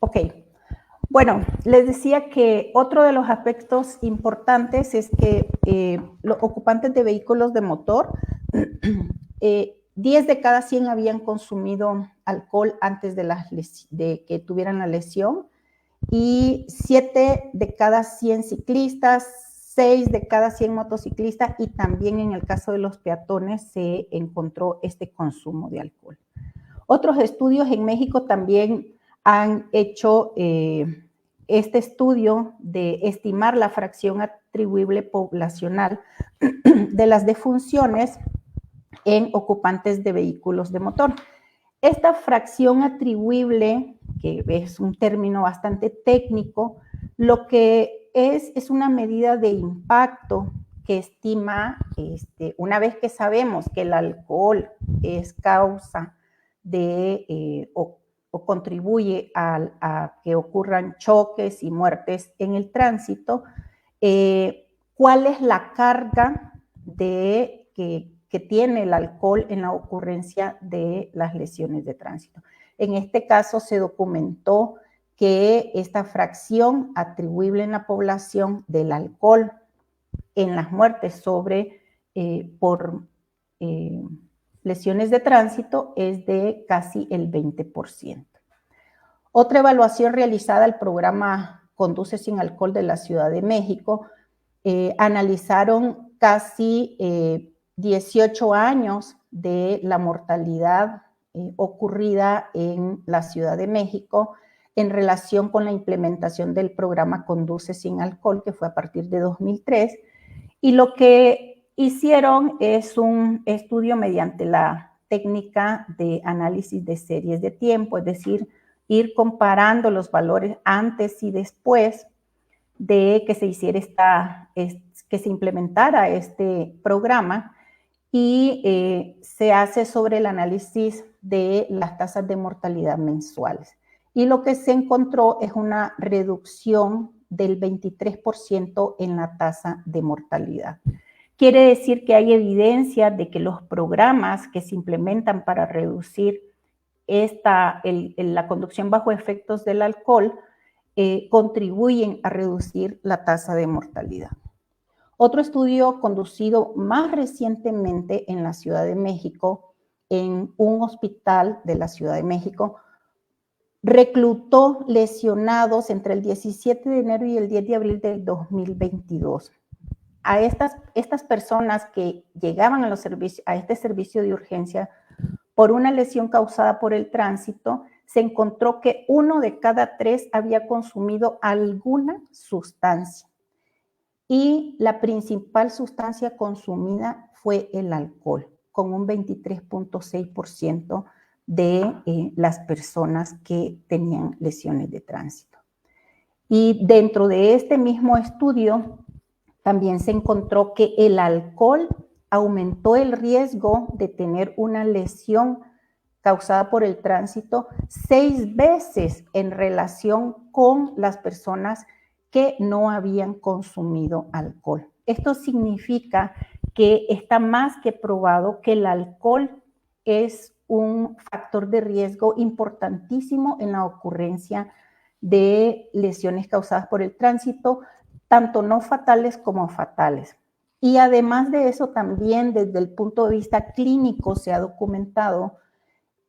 Ok, bueno, les decía que otro de los aspectos importantes es que los ocupantes de vehículos de motor, 10 de cada 100 habían consumido alcohol antes de que tuvieran la lesión y 7 de cada 100 ciclistas, 6 de cada 100 motociclistas y también en el caso de los peatones se encontró este consumo de alcohol. Otros estudios en México también han hecho este estudio de estimar la fracción atribuible poblacional de las defunciones en ocupantes de vehículos de motor. Esta fracción atribuible, que es un término bastante técnico, lo que es una medida de impacto que estima, una vez que sabemos que el alcohol es causa de o contribuye a que ocurran choques y muertes en el tránsito, cuál es la carga que tiene el alcohol en la ocurrencia de las lesiones de tránsito. En este caso se documentó que esta fracción atribuible en la población del alcohol en las muertes por lesiones de tránsito es de casi el 20%. Otra evaluación realizada al programa Conduce sin Alcohol de la Ciudad de México, analizaron casi 18 años de la mortalidad ocurrida en la Ciudad de México en relación con la implementación del programa Conduce sin Alcohol, que fue a partir de 2003, y lo que hicieron es un estudio mediante la técnica de análisis de series de tiempo, es decir, ir comparando los valores antes y después de que se hiciera que se implementara este programa, y se hace sobre el análisis de las tasas de mortalidad mensuales. Y lo que se encontró es una reducción del 23% en la tasa de mortalidad. Quiere decir que hay evidencia de que los programas que se implementan para reducir la conducción bajo efectos del alcohol contribuyen a reducir la tasa de mortalidad. Otro estudio conducido más recientemente en la Ciudad de México, en un hospital de la Ciudad de México, reclutó lesionados entre el 17 de enero y el 10 de abril del 2022. A estas personas que llegaban a este servicio de urgencia por una lesión causada por el tránsito, se encontró que 1 de cada 3 había consumido alguna sustancia. Y la principal sustancia consumida fue el alcohol, con un 23.6% de las personas que tenían lesiones de tránsito. Y dentro de este mismo estudio también se encontró que el alcohol aumentó el riesgo de tener una lesión causada por el tránsito 6 veces en relación con las personas que no habían consumido alcohol. Esto significa que está más que probado que el alcohol es un factor de riesgo importantísimo en la ocurrencia de lesiones causadas por el tránsito, tanto no fatales como fatales. Y además de eso, también desde el punto de vista clínico se ha documentado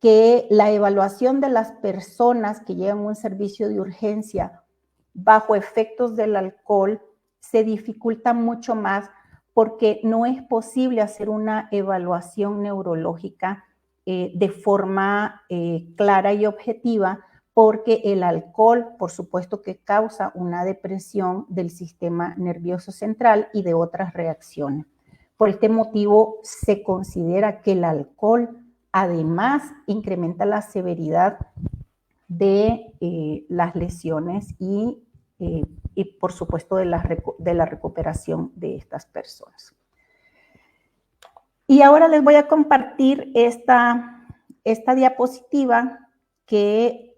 que la evaluación de las personas que llegan a un servicio de urgencia bajo efectos del alcohol se dificulta mucho más porque no es posible hacer una evaluación neurológica de forma clara y objetiva, porque el alcohol, por supuesto que causa una depresión del sistema nervioso central y de otras reacciones. Por este motivo se considera que el alcohol además incrementa la severidad de las lesiones y por supuesto de la recuperación de estas personas. Y ahora les voy a compartir esta diapositiva que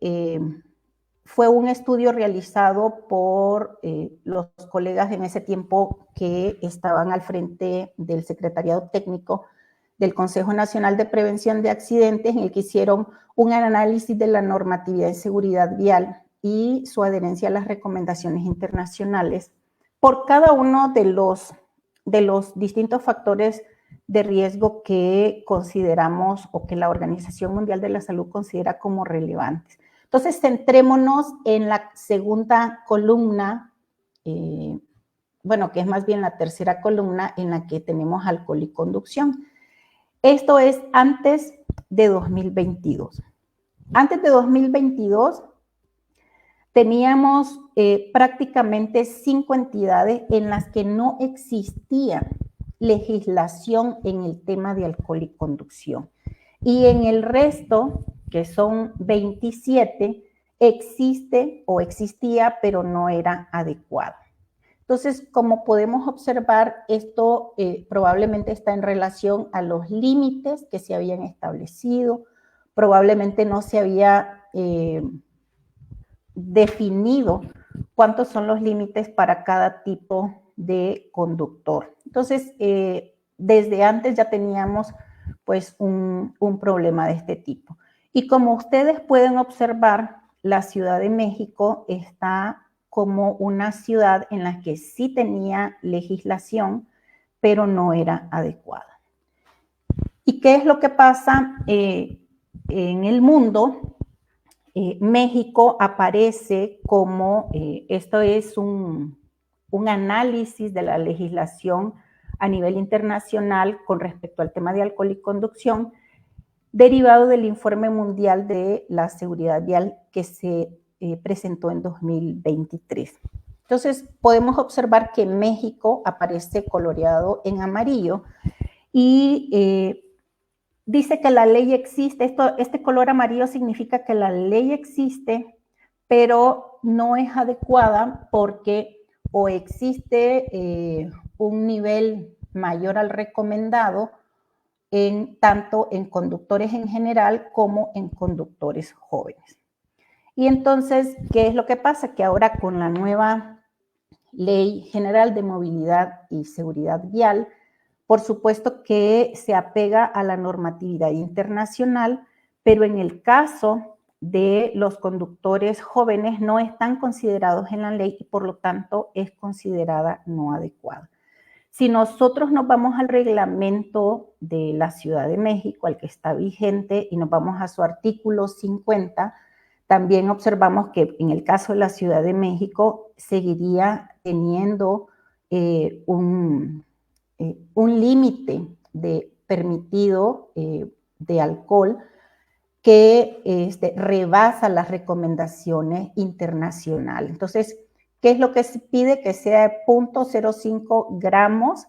fue un estudio realizado por los colegas en ese tiempo que estaban al frente del Secretariado Técnico del Consejo Nacional de Prevención de Accidentes, en el que hicieron un análisis de la normatividad de seguridad vial y su adherencia a las recomendaciones internacionales por cada uno de los distintos factores de riesgo que consideramos o que la Organización Mundial de la Salud considera como relevantes. Entonces, centrémonos en la segunda columna, que es más bien la tercera columna en la que tenemos alcohol y conducción. Esto es antes de 2022. Antes de 2022, teníamos prácticamente 5 entidades en las que no existía legislación en el tema de alcohol y conducción. Y en el resto, que son 27, existe o existía, pero no era adecuado. Entonces, como podemos observar, esto probablemente está en relación a los límites que se habían establecido, probablemente no se había definido cuántos son los límites para cada tipo de conductor. Entonces, desde antes ya teníamos pues un problema de este tipo. Y como ustedes pueden observar, la Ciudad de México está como una ciudad en la que sí tenía legislación, pero no era adecuada. ¿Y qué es lo que pasa en el mundo? México aparece como, esto es un análisis de la legislación a nivel internacional con respecto al tema de alcohol y conducción, derivado del Informe Mundial de la Seguridad Vial que se presentó en 2023. Entonces, podemos observar que México aparece coloreado en amarillo y dice que la ley existe. Este color amarillo significa que la ley existe, pero no es adecuada porque o existe un nivel mayor al recomendado tanto en conductores en general como en conductores jóvenes. Y entonces, ¿qué es lo que pasa? Que ahora con la nueva Ley General de Movilidad y Seguridad Vial, por supuesto que se apega a la normatividad internacional, pero en el caso de los conductores jóvenes no están considerados en la ley y por lo tanto es considerada no adecuada. Si nosotros nos vamos al reglamento de la Ciudad de México, al que está vigente, y nos vamos a su artículo 50, también observamos que en el caso de la Ciudad de México seguiría teniendo un límite de permitido de alcohol que rebasa las recomendaciones internacionales. Entonces, ¿qué es lo que se pide? Que sea de 0.05 gramos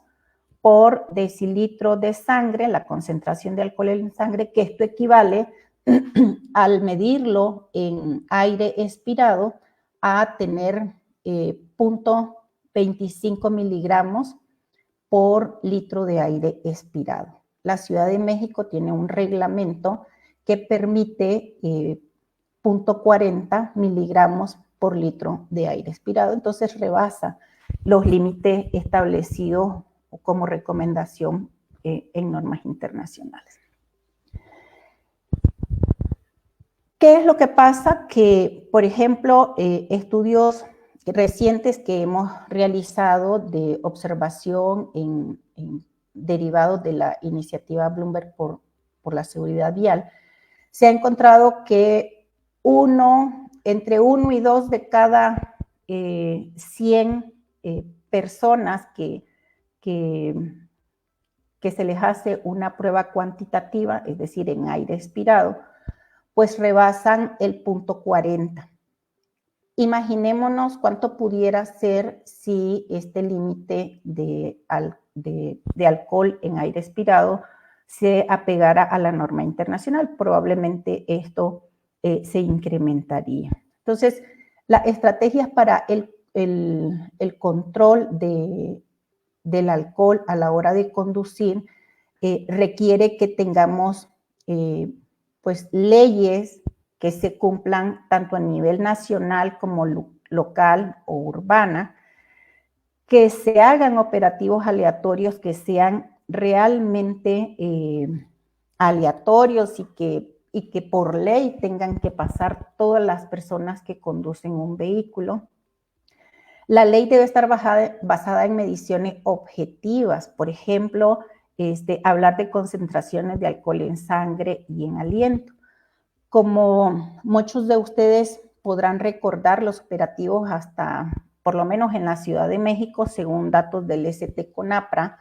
por decilitro de sangre, la concentración de alcohol en sangre, que esto equivale al medirlo en aire expirado a tener 0.25 miligramos por litro de aire expirado. La Ciudad de México tiene un reglamento que permite 0.40 miligramos por litro de aire expirado, entonces rebasa los límites establecidos como recomendación en normas internacionales. ¿Qué es lo que pasa? Que, por ejemplo, estudios recientes que hemos realizado de observación derivados de la iniciativa Bloomberg por la seguridad vial, se ha encontrado que entre 1 y 2 de cada 100 personas que se les hace una prueba cuantitativa, es decir, en aire expirado, pues rebasan el 0.40. Imaginémonos cuánto pudiera ser si este límite de alcohol en aire expirado se apegara a la norma internacional. Probablemente esto se incrementaría. Entonces, las estrategias para el control del alcohol a la hora de conducir requiere que tengamos pues leyes que se cumplan tanto a nivel nacional como local o urbana, que se hagan operativos aleatorios que sean realmente aleatorios y que por ley tengan que pasar todas las personas que conducen un vehículo. La ley debe estar basada en mediciones objetivas, por ejemplo, hablar de concentraciones de alcohol en sangre y en aliento. Como muchos de ustedes podrán recordar, los operativos hasta, por lo menos en la Ciudad de México, según datos del ST-CONAPRA,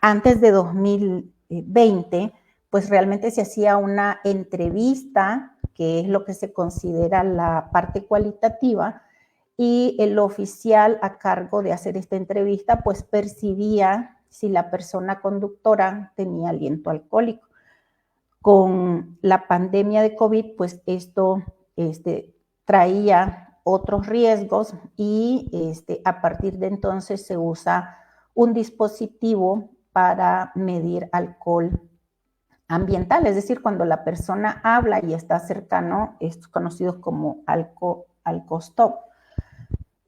antes de 2020, pues realmente se hacía una entrevista que es lo que se considera la parte cualitativa, y el oficial a cargo de hacer esta entrevista pues percibía si la persona conductora tenía aliento alcohólico. Con la pandemia de COVID, pues esto traía otros riesgos y a partir de entonces se usa un dispositivo para medir alcohol ambiental, es decir, cuando la persona habla y está cercano, estos conocidos como alcostop,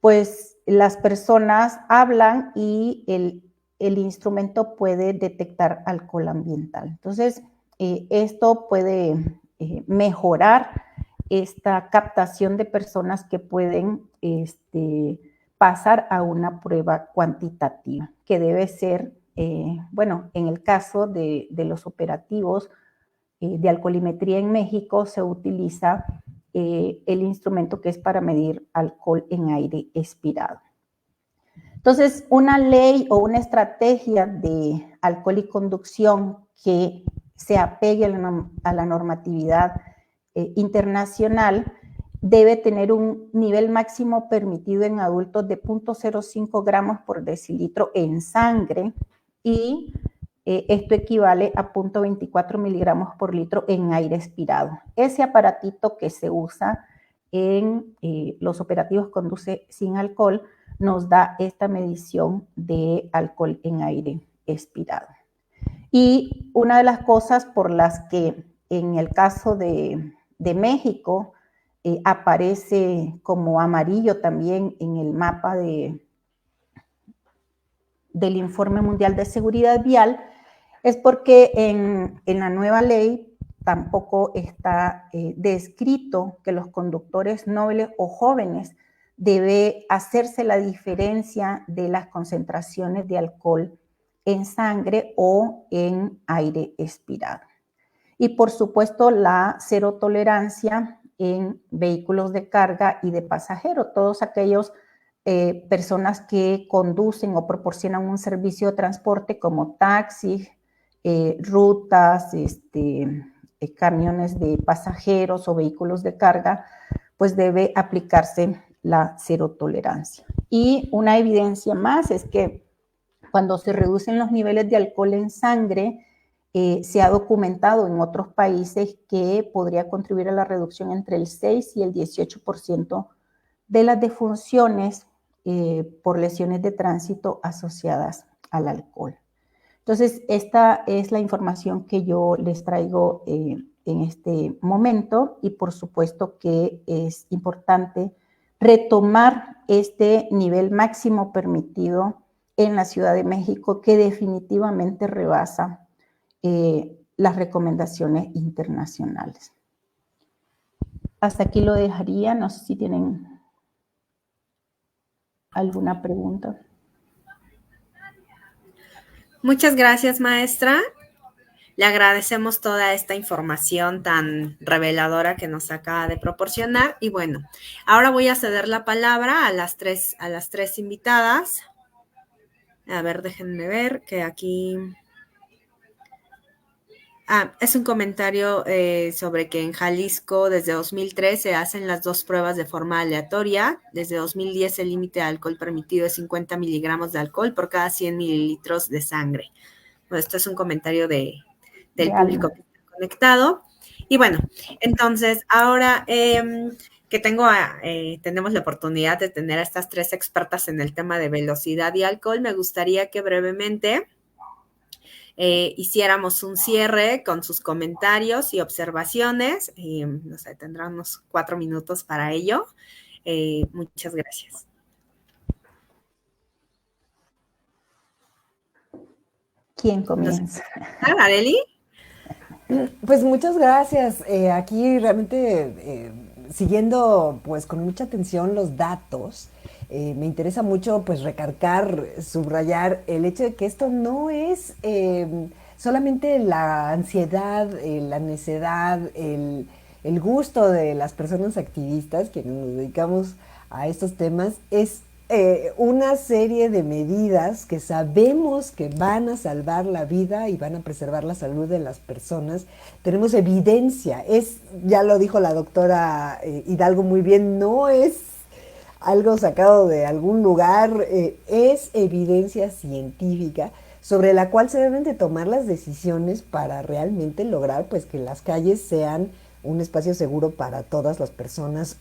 pues las personas hablan y el instrumento puede detectar alcohol ambiental. Entonces, esto puede mejorar esta captación de personas que pueden pasar a una prueba cuantitativa, que debe ser, bueno, en el caso de los operativos de alcoholimetría en México, se utiliza el instrumento que es para medir alcohol en aire expirado. Entonces, una ley o una estrategia de alcohol y conducción que se apegue a la normatividad internacional debe tener un nivel máximo permitido en adultos de 0.05 gramos por decilitro en sangre y esto equivale a 0.24 miligramos por litro en aire expirado. Ese aparatito que se usa en los operativos Conduce sin alcohol nos da esta medición de alcohol en aire expirado. Y una de las cosas por las que en el caso de México aparece como amarillo también en el mapa del Informe Mundial de Seguridad Vial es porque en la nueva ley tampoco está descrito que los conductores nobles o jóvenes debe hacerse la diferencia de las concentraciones de alcohol en sangre o en aire expirado. Y por supuesto la cero tolerancia en vehículos de carga y de pasajeros, todos aquellos personas que conducen o proporcionan un servicio de transporte como taxis, rutas, camiones de pasajeros o vehículos de carga, pues debe aplicarse la cero tolerancia. Y una evidencia más es que cuando se reducen los niveles de alcohol en sangre, se ha documentado en otros países que podría contribuir a la reducción entre el 6 y el 18% de las defunciones por lesiones de tránsito asociadas al alcohol. Entonces, esta es la información que yo les traigo en este momento y por supuesto que es importante retomar este nivel máximo permitido en la Ciudad de México que definitivamente rebasa las recomendaciones internacionales. Hasta aquí lo dejaría, no sé si tienen alguna pregunta. Muchas gracias, maestra. Le agradecemos toda esta información tan reveladora que nos acaba de proporcionar. Y bueno, ahora voy a ceder la palabra a las tres invitadas. A ver, déjenme ver que aquí... es un comentario sobre que en Jalisco desde 2003 se hacen las dos pruebas de forma aleatoria. Desde 2010 el límite de alcohol permitido es 50 miligramos de alcohol por cada 100 mililitros de sangre. Bueno, esto es un comentario del público que está conectado. Y bueno, entonces ahora que tenemos la oportunidad de tener a estas tres expertas en el tema de velocidad y alcohol, me gustaría que brevemente hiciéramos un cierre con sus comentarios y observaciones. No sé, tendrán unos 4 minutos para ello. Muchas gracias. ¿Quién comienza? ¿Areli? Pues muchas gracias. Aquí realmente siguiendo pues con mucha atención los datos, me interesa mucho pues recalcar, subrayar el hecho de que esto no es solamente la ansiedad, la necedad, el gusto de las personas activistas que nos dedicamos a estos temas, es una serie de medidas que sabemos que van a salvar la vida y van a preservar la salud de las personas. Tenemos evidencia, ya lo dijo la doctora Hidalgo muy bien, no es algo sacado de algún lugar, es evidencia científica sobre la cual se deben de tomar las decisiones para realmente lograr pues que las calles sean un espacio seguro para todas las personas,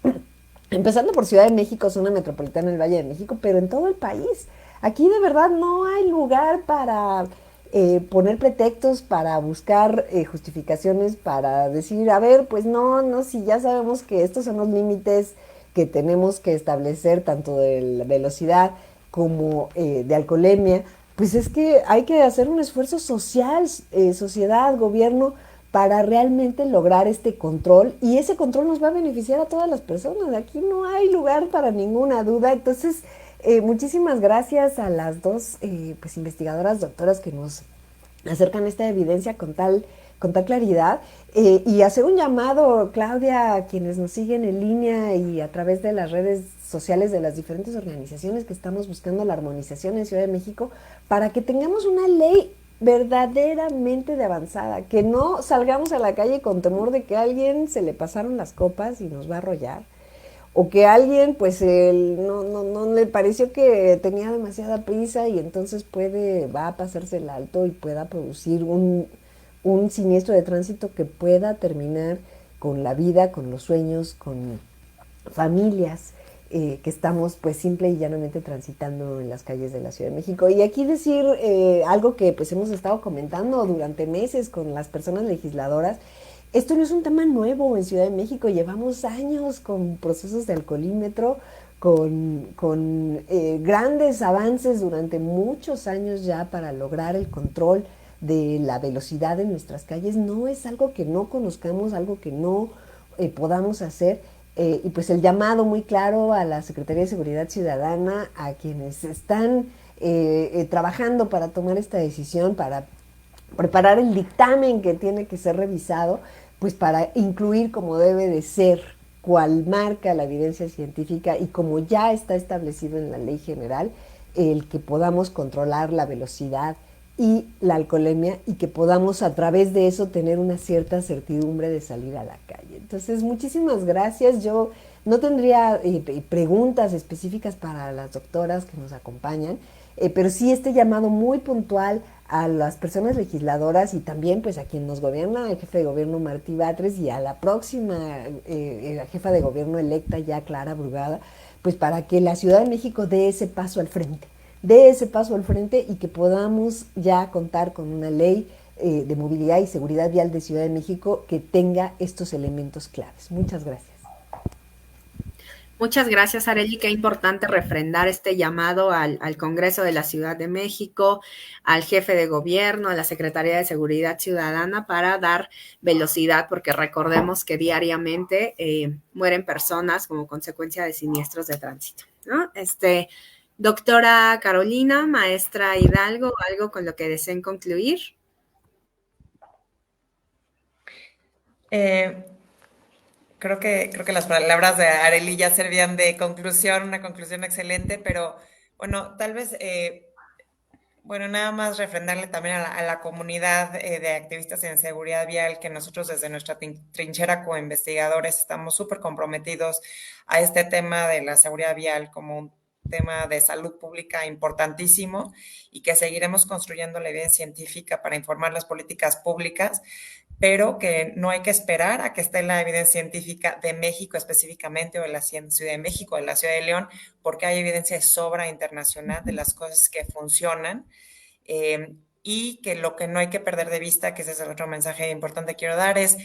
empezando por Ciudad de México, zona metropolitana del Valle de México, pero en todo el país. Aquí de verdad no hay lugar para poner pretextos, para buscar justificaciones, para decir, a ver, pues no, si ya sabemos que estos son los límites que tenemos que establecer, tanto de la velocidad como de alcoholemia, pues es que hay que hacer un esfuerzo social, sociedad, gobierno, para realmente lograr este control, y ese control nos va a beneficiar a todas las personas. Aquí no hay lugar para ninguna duda. Entonces, muchísimas gracias a las dos pues investigadoras, doctoras, que nos acercan esta evidencia con tal claridad, y hacer un llamado, Claudia, a quienes nos siguen en línea y a través de las redes sociales de las diferentes organizaciones que estamos buscando la armonización en Ciudad de México, para que tengamos una ley verdaderamente de avanzada, que no salgamos a la calle con temor de que a alguien se le pasaron las copas y nos va a arrollar, o que a alguien pues no le pareció que tenía demasiada prisa y entonces va a pasarse el alto y pueda producir un siniestro de tránsito que pueda terminar con la vida, con los sueños, con familias que estamos pues simple y llanamente transitando en las calles de la Ciudad de México. Y aquí decir algo que pues hemos estado comentando durante meses con las personas legisladoras. Esto no es un tema nuevo en Ciudad de México, llevamos años con procesos de alcoholímetro, con grandes avances durante muchos años ya para lograr el control de la velocidad en nuestras calles. No es algo que no conozcamos, algo que no podamos hacer. Y pues el llamado muy claro a la Secretaría de Seguridad Ciudadana, a quienes están trabajando para tomar esta decisión, para preparar el dictamen que tiene que ser revisado, pues para incluir como debe de ser, cual marca la evidencia científica y como ya está establecido en la ley general, el que podamos controlar la velocidad y la alcoholemia, y que podamos a través de eso tener una cierta certidumbre de salir a la calle. Entonces, muchísimas gracias. Yo no tendría preguntas específicas para las doctoras que nos acompañan, pero sí este llamado muy puntual a las personas legisladoras y también pues a quien nos gobierna, el jefe de gobierno Martí Batres, y a la próxima jefa de gobierno electa ya, Clara Brugada, pues para que la Ciudad de México dé ese paso al frente y que podamos ya contar con una ley de movilidad y seguridad vial de Ciudad de México que tenga estos elementos claves. Muchas gracias. Muchas gracias, Arely. Qué importante refrendar este llamado al Congreso de la Ciudad de México, al jefe de gobierno, a la Secretaría de Seguridad Ciudadana, para dar velocidad, porque recordemos que diariamente mueren personas como consecuencia de siniestros de tránsito, ¿no? Doctora Carolina, maestra Hidalgo, ¿algo con lo que deseen concluir? Creo que las palabras de Arely ya servían de conclusión, una conclusión excelente, pero bueno, tal vez, nada más refrendarle también a la comunidad de activistas en seguridad vial, que nosotros desde nuestra trinchera como investigadores estamos súper comprometidos a este tema de la seguridad vial como un tema de salud pública importantísimo, y que seguiremos construyendo la evidencia científica para informar las políticas públicas, pero que no hay que esperar a que esté la evidencia científica de México específicamente, o de la Ciudad de México, de la Ciudad de León, porque hay evidencia de sobra internacional de las cosas que funcionan, y que lo que no hay que perder de vista, que ese es el otro mensaje importante que quiero dar, es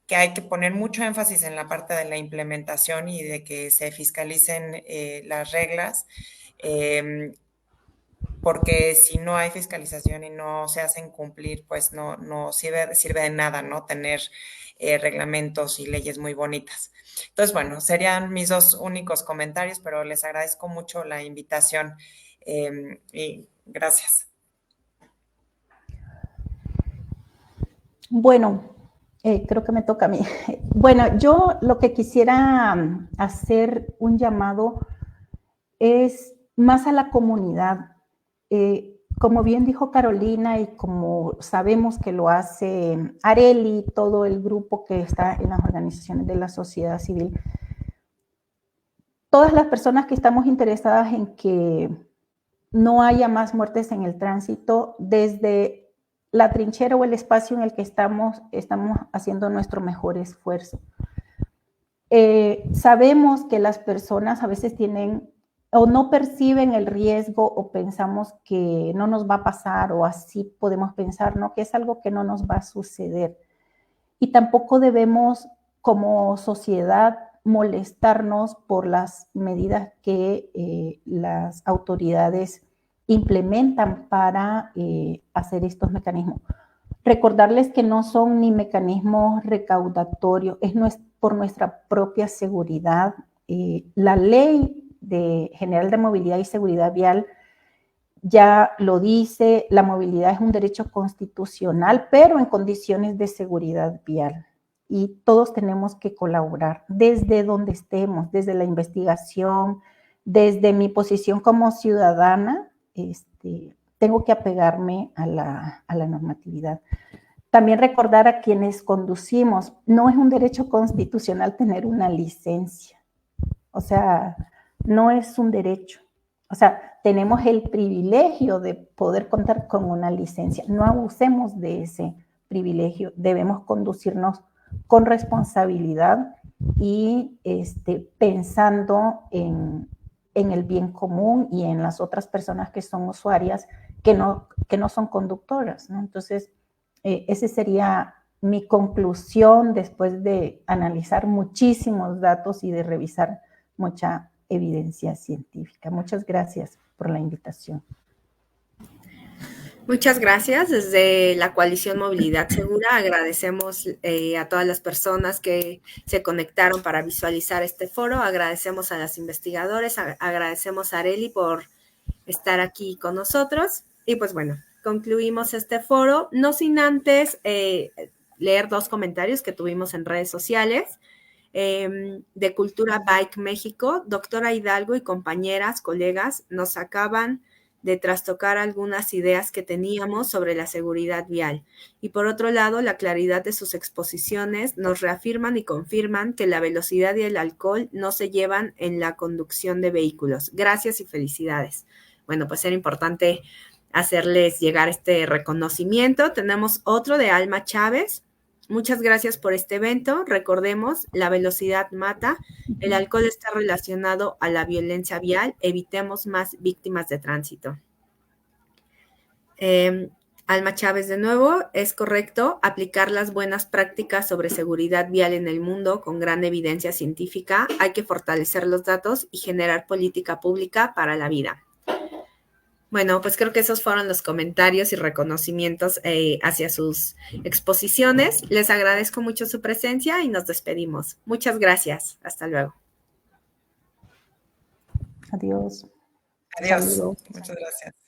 que hay que poner mucho énfasis en la parte de la implementación y de que se fiscalicen las reglas, porque si no hay fiscalización y no se hacen cumplir, pues no sirve de nada, ¿no? Tener reglamentos y leyes muy bonitas. Entonces, bueno, serían mis dos únicos comentarios, pero les agradezco mucho la invitación y gracias. Bueno, creo que me toca a mí. Bueno, yo lo que quisiera hacer un llamado es más a la comunidad. Como bien dijo Carolina y como sabemos que lo hace Arely, todo el grupo que está en las organizaciones de la sociedad civil, todas las personas que estamos interesadas en que no haya más muertes en el tránsito, desde la trinchera o el espacio en el que estamos haciendo nuestro mejor esfuerzo. Sabemos que las personas a veces tienen o no perciben el riesgo o pensamos que no nos va a pasar o así podemos pensar, ¿no? Que es algo que no nos va a suceder. Y tampoco debemos como sociedad molestarnos por las medidas que las autoridades implementan para hacer estos mecanismos. Recordarles que no son ni mecanismos recaudatorios, es por nuestra propia seguridad. La Ley General de Movilidad y Seguridad Vial ya lo dice, la movilidad es un derecho constitucional, pero en condiciones de seguridad vial. Y todos tenemos que colaborar desde donde estemos, desde la investigación, desde mi posición como ciudadana, tengo que apegarme a la normatividad. También recordar a quienes conducimos, no es un derecho constitucional tener una licencia. O sea, no es un derecho. O sea, tenemos el privilegio de poder contar con una licencia. No abusemos de ese privilegio. Debemos conducirnos con responsabilidad y pensando en el bien común y en las otras personas que son usuarias que no son conductoras, ¿no? Entonces, esa sería mi conclusión después de analizar muchísimos datos y de revisar mucha evidencia científica. Muchas gracias por la invitación. Muchas gracias. Desde la Coalición Movilidad Segura agradecemos a todas las personas que se conectaron para visualizar este foro. Agradecemos a los investigadores, agradecemos a Arely por estar aquí con nosotros. Y pues bueno, concluimos este foro, no sin antes leer 2 comentarios que tuvimos en redes sociales. De Cultura Bike México, doctora Hidalgo y compañeras, colegas, nos acaban de trastocar algunas ideas que teníamos sobre la seguridad vial. Y por otro lado, la claridad de sus exposiciones nos reafirman y confirman que la velocidad y el alcohol no se llevan en la conducción de vehículos. Gracias y felicidades. Bueno, pues era importante hacerles llegar este reconocimiento. Tenemos otro de Alma Chávez. Muchas gracias por este evento. Recordemos, la velocidad mata, el alcohol está relacionado a la violencia vial, evitemos más víctimas de tránsito. Alma Chávez de nuevo, es correcto aplicar las buenas prácticas sobre seguridad vial en el mundo con gran evidencia científica. Hay que fortalecer los datos y generar política pública para la vida. Bueno, pues creo que esos fueron los comentarios y reconocimientos hacia sus exposiciones. Les agradezco mucho su presencia y nos despedimos. Muchas gracias. Hasta luego. Adiós. Adiós. Saludos. Muchas gracias.